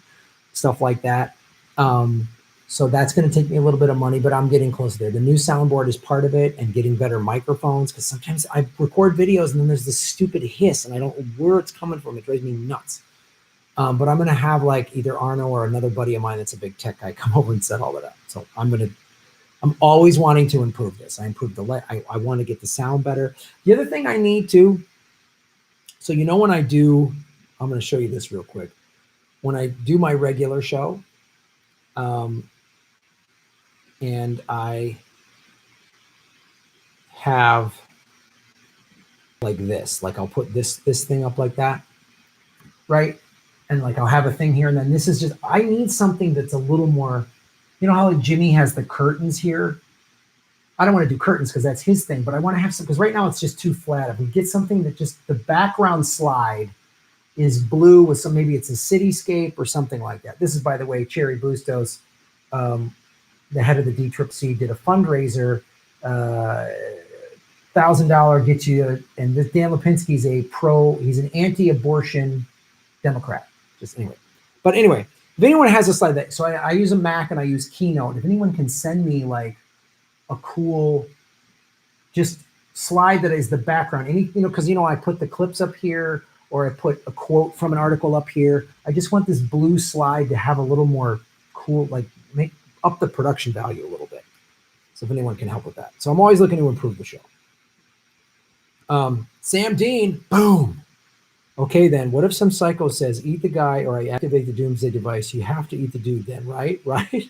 Speaker 1: stuff like that. So that's going to take me a little bit of money, but I'm getting close there. The new soundboard is part of it, and getting better microphones, because sometimes I record videos and then there's this stupid hiss and I don't know where it's coming from. It drives me nuts. But I'm going to have like either Arno or another buddy of mine that's a big tech guy come over and set all that up. So I'm always wanting to improve this. I improved the light. I want to get the sound better. The other thing I need to, so you know when I do, I'm going to show you this real quick. When I do my regular show, and I have like this, like I'll put this thing up like that, right? And like I'll have a thing here, and then this is just, I need something that's a little more, you know how like Jimmy has the curtains here? I don't want to do curtains because that's his thing, but I want to have some, because right now it's just too flat. If we get something that just, the background slide is blue with some, maybe it's a cityscape or something like that. This is, by the way, Cherry Bustos, the head of the DCCC, did a fundraiser, $1,000 gets you, and this Dan Lipinski's he's an anti-abortion Democrat. Just anyway. But anyway, if anyone has a slide that, so I use a Mac and I use Keynote. If anyone can send me like a cool, just slide that is the background, because I put the clips up here, or I put a quote from an article up here. I just want this blue slide to have a little more cool, like make up the production value a little bit. So if anyone can help with that. So I'm always looking to improve the show. Sam Dean, boom. Okay, then what if some psycho says, eat the guy or I activate the doomsday device? You have to eat the dude then, right? Right?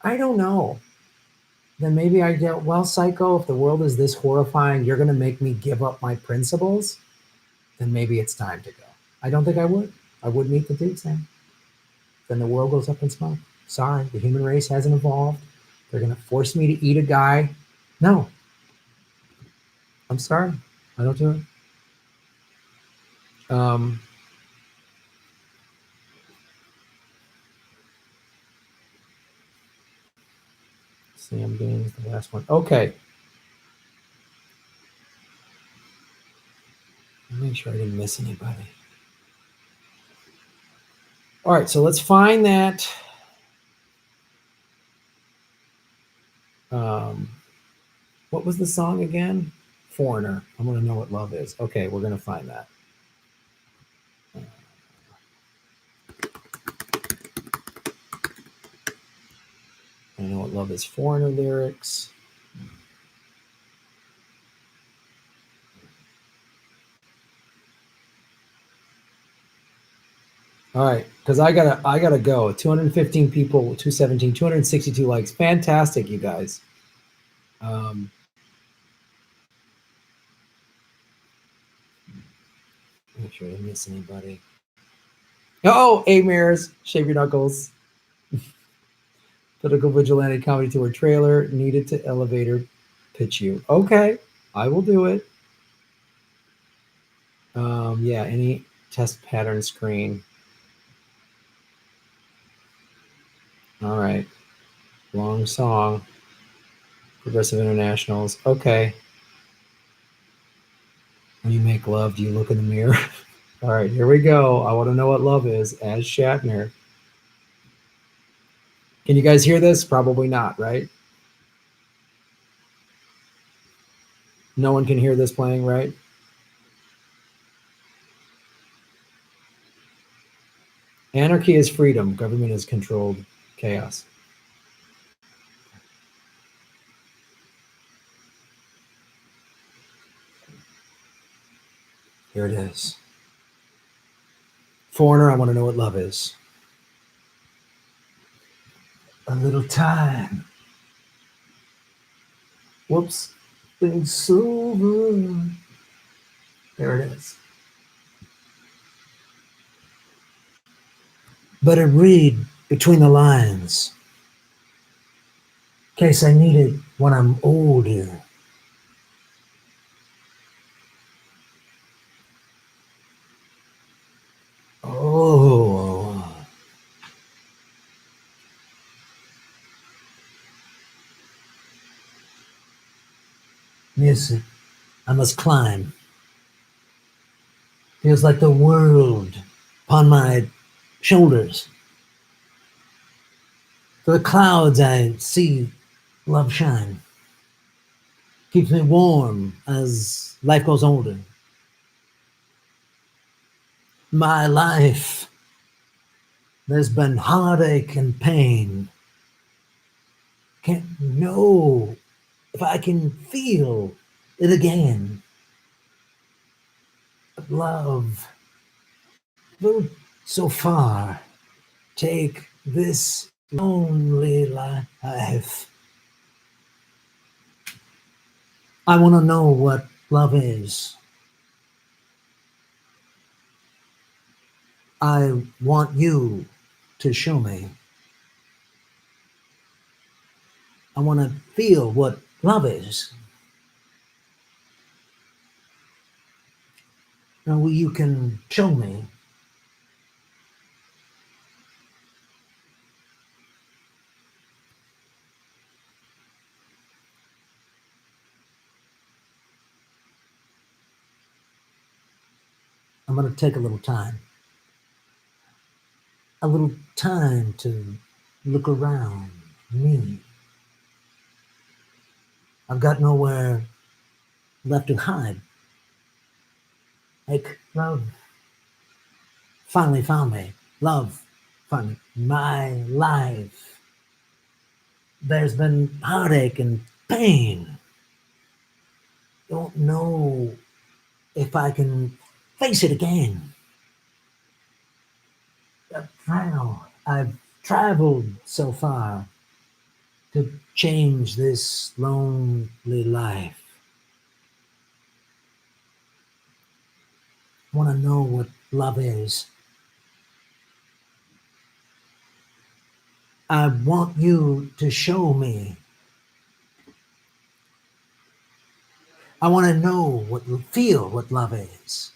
Speaker 1: I don't know. Then maybe I get, well, psycho, if the world is this horrifying, you're going to make me give up my principles, then maybe it's time to go. I don't think I would. I wouldn't eat the dude, Sam. Then the world goes up in smoke. Sorry, the human race hasn't evolved. They're going to force me to eat a guy. No. I'm sorry. I don't do it. Sam Dean is the last one. Okay. Make sure I didn't miss anybody. All right, so let's find that. What was the song again? Foreigner. I want to know what love is. Okay, we're going to find that. I know what love is. Foreigner lyrics. All right, because I gotta go. 215 people, 217, 262 likes. Fantastic, you guys. Make sure I didn't miss anybody. Oh, Amirs, shave your knuckles. Political vigilante comedy tour trailer needed to elevator pitch you. Okay, I will do it. Yeah, any test pattern screen. All right. Long song. Progressive Internationals. Okay. When you make love, do you look in the mirror? All right, here we go. I want to know what love is as Shatner. Can you guys hear this? Probably not, right? No one can hear this playing, right? Anarchy is freedom. Government is controlled chaos. Here it is. Foreigner, I want to know what love is. A little time. Whoops. Things over. There it is. Better read between the lines. In case I need it when I'm older. Oh. Music. I must climb. Feels like the world upon my shoulders. Through the clouds I see love shine. Keeps me warm as life goes older. My life, there's been heartache and pain. Can't know if I can feel it again. But love will so far take this lonely life. I want to know what love is. I want you to show me. I want to feel what love is. Now you can show me. I'm going to take a little time. A little time to look around me. I've got nowhere left to hide. Like love finally found me. Love finally. My life
Speaker 2: There's been heartache and pain. Don't know if I can face it again. How I've traveled so far to change this lonely life. I want to know what love is. I want you to show me. I want to know feel what love is.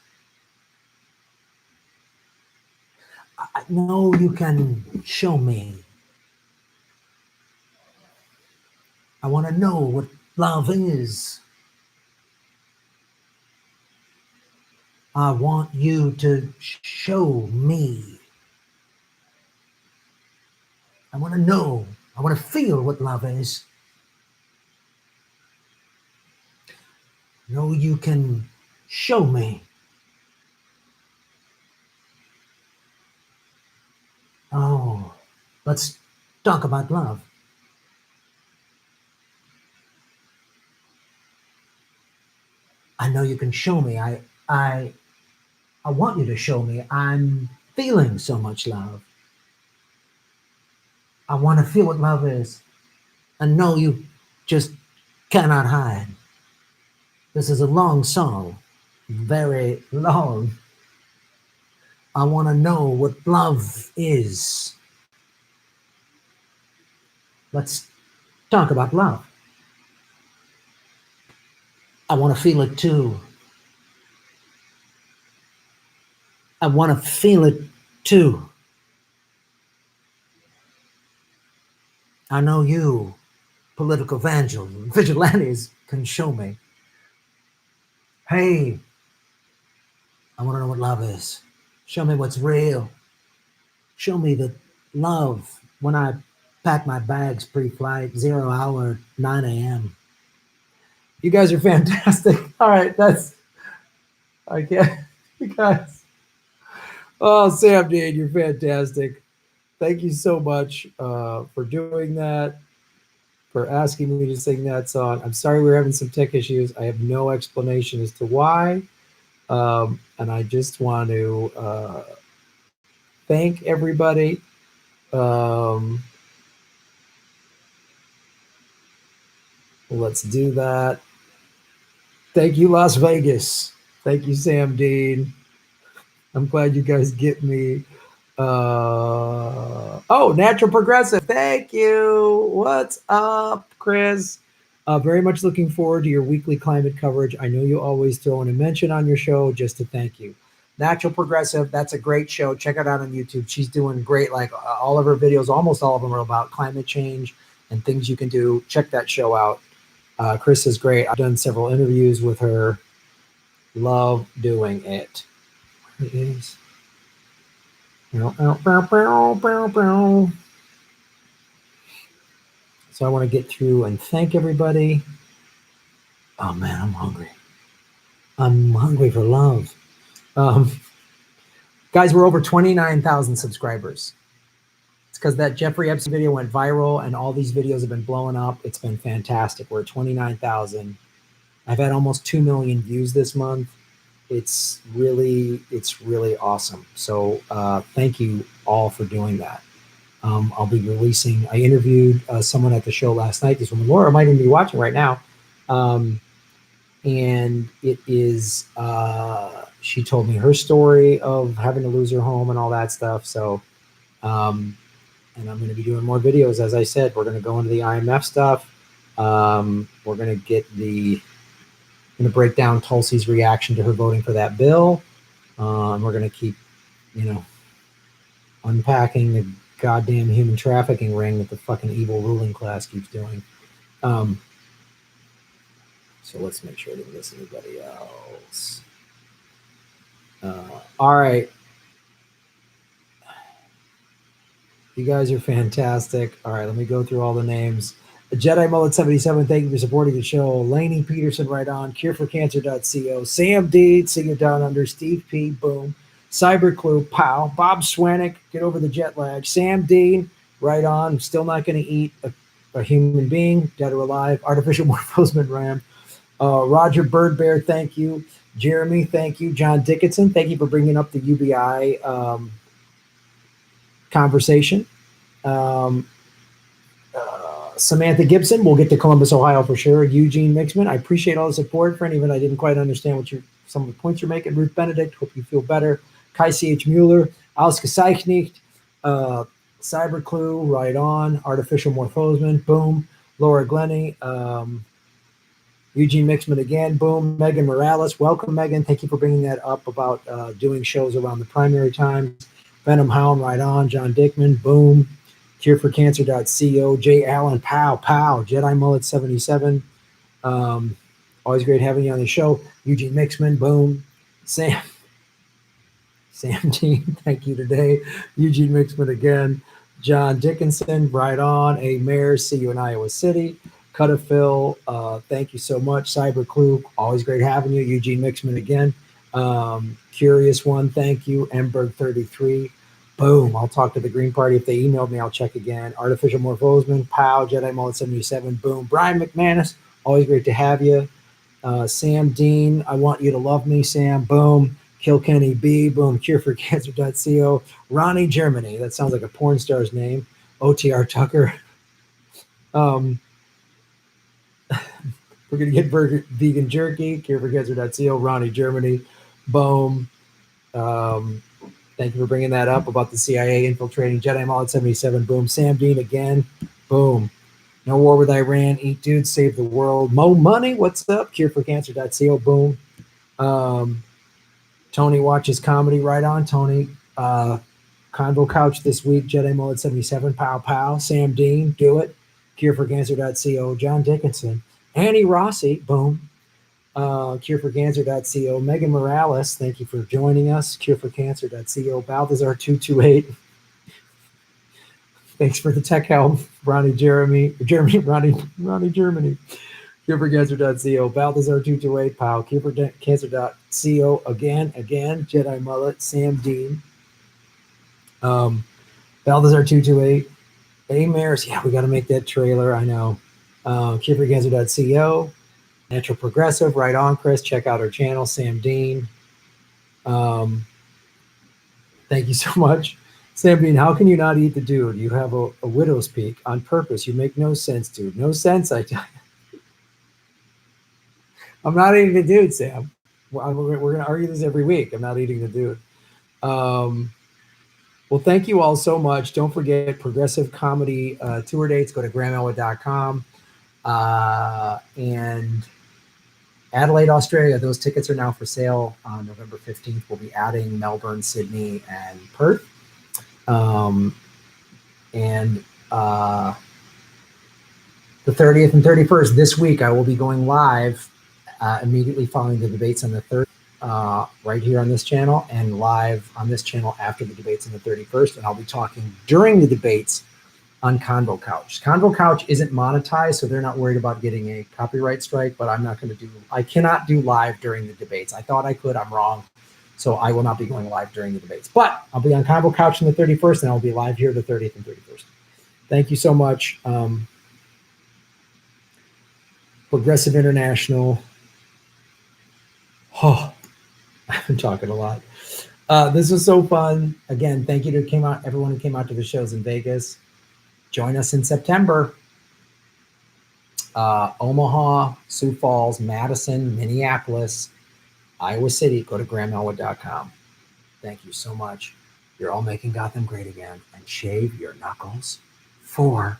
Speaker 2: I know you can show me. I want to know what love is. I want you to show me. I want to know. I want to feel what love is. Know you can show me. Oh, let's talk about love. I know you can show me. I want you to show me. I'm feeling so much love. I want to feel what love is. And no, you just cannot hide. This is a long song, very long. I want to know what love is. Let's talk about love. I want to feel it too. I want to feel it too. I know you, political vigilantes, can show me. Hey, I want to know what love is. Show me what's real. Show me that love when I pack my bags pre-flight, 0 hour, 9 a.m. You guys are fantastic. All right, I can't. You guys. Oh, Sam Dean, you're fantastic. Thank you so much for doing that, for asking me to sing that song. I'm sorry we're having some tech issues. I have no explanation as to why. And I just want to thank everybody. Um, let's do that. Thank you, Las Vegas. Thank you, Sam Dean. I'm glad you guys get me. Oh, Natural Progressive. Thank you. What's up, Chris? Very much looking forward to your weekly climate coverage. I know you always throw in a mention on your show just to thank you. Natural Progressive, that's a great show. Check it out on YouTube. She's doing great. Like all of her videos, almost all of them are about climate change and things you can do. Check that show out. Chris is great. I've done several interviews with her. Love doing it. Where is? So I want to get through and thank everybody. Oh man, I'm hungry. I'm hungry for love. Um, guys, we're over 29,000 subscribers. It's because that Jeffrey Epstein video went viral and all these videos have been blowing up. It's been fantastic. We're at 29,000. I've had almost 2 million views this month. It's really awesome. So thank you all for doing that. I'll be releasing. I interviewed someone at the show last night. This woman Laura might even be watching right now, and it is. She told me her story of having to lose her home and all that stuff. So, and I'm going to be doing more videos. As I said, we're going to go into the IMF stuff. We're going to get going to break down Tulsi's reaction to her voting for that bill. We're going to keep, unpacking the goddamn human trafficking ring that the fucking evil ruling class keeps doing. So let's make sure I didn't miss anybody else. All right. You guys are fantastic. All right, let me go through all the names. Jedi Mullet 77, thank you for supporting the show. Laney Peterson, right on. Cureforcancer.co. Sam Deed, see you down under. Steve P, boom. Cyber Clue, pow. Bob Swanick, get over the jet lag. Sam Dean, right on. I'm still not going to eat a human being, dead or alive. Artificial Morphosman Ram. Roger Bird Bear, thank you. Jeremy, thank you. John Dickinson, thank you for bringing up the UBI conversation. Samantha Gibson, we'll get to Columbus, Ohio for sure. Eugene Mixman, I appreciate all the support. For any of it, I didn't quite understand some of the points you're making. Ruth Benedict, hope you feel better. Kai C.H. Mueller, Alska Seichnicht, Cyber Clue, right on. Artificial Morphosman, boom. Laura Glenny, Eugene Mixman again, boom. Megan Morales, welcome, Megan. Thank you for bringing that up about doing shows around the primary times. Venom Hound, right on. John Dickman, boom. cureforcancer.co. Jay Allen, pow, pow. Jedi Mullet 77. Always great having you on the show. Eugene Mixman, boom. Sam Dean, thank you today. Eugene Mixman again. John Dickinson, right on. A Mayor, see you in Iowa City. Cutta Phil, thank you so much. Cyber Clue, always great having you. Eugene Mixman again. Curious One, thank you. Emberg 33. Boom. I'll talk to the Green Party. If they emailed me, I'll check again. Artificial Morphosman, Pow, Jedi Mullet 77. Boom. Brian McManus, always great to have you. Sam Dean, I want you to love me, Sam. Boom. Kilkenny B. Boom. Cureforcancer.co. Ronnie Germany. That sounds like a porn star's name. OTR Tucker. We're going to get vegan jerky. Cureforcancer.co. Ronnie Germany. Boom. Thank you for bringing that up about the CIA infiltrating Jedi Mullet 77. Boom. Sam Dean again. Boom. No war with Iran. Eat dudes, save the world. Mo Money. What's up? Cureforcancer.co. Boom. Tony watches comedy. Right on, Tony. Convo Couch this week. Jedi Mullet 77. Pow, pow. Sam Dean. Do it. Cureforcancer.co. John Dickinson. Annie Rossi. Boom. Cureforcancer.co. Megan Morales, thank you for joining us. Cureforcancer.co. Balthazar 228. Thanks for the tech help. Ronnie Germany. Cureforcancer.co. Balthazar 228. Pow. Cureforcancer.co. Again. Jedi Mullet. Sam Dean. Balthazar 228. A Maris. Yeah, we got to make that trailer. I know. Cureforcancer.co. Natural Progressive, right on, Chris. Check out our channel, Sam Dean. Thank you so much. Sam Dean, how can you not eat the dude? You have a widow's peak on purpose. You make no sense, dude. No sense, I tell you. I'm not eating the dude, Sam. We're going to argue this every week. I'm not eating the dude. Well, thank you all so much. Don't forget Progressive Comedy tour dates. Go to grahamelwood.com. And Adelaide, Australia, those tickets are now for sale on November 15th. We'll be adding Melbourne, Sydney, and Perth. The 30th and 31st this week, I will be going live immediately following the debates on the 3rd, right here on this channel, and live on this channel after the debates on the 31st. And I'll be talking during the debates on Convo Couch. Convo Couch isn't monetized, so they're not worried about getting a copyright strike, but I cannot do live during the debates. I thought I could, I'm wrong. So I will not be going live during the debates, but I'll be on Convo Couch on the 31st, and I'll be live here the 30th and 31st. Thank you so much. Progressive International. Oh, I've been talking a lot. This was so fun. Again, thank you to everyone who came out to the shows in Vegas. Join us in September. Omaha, Sioux Falls, Madison, Minneapolis, Iowa City. Go to grahamelwood.com. Thank you so much. You're all making Gotham great again. And shave your knuckles for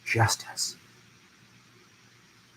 Speaker 2: justice.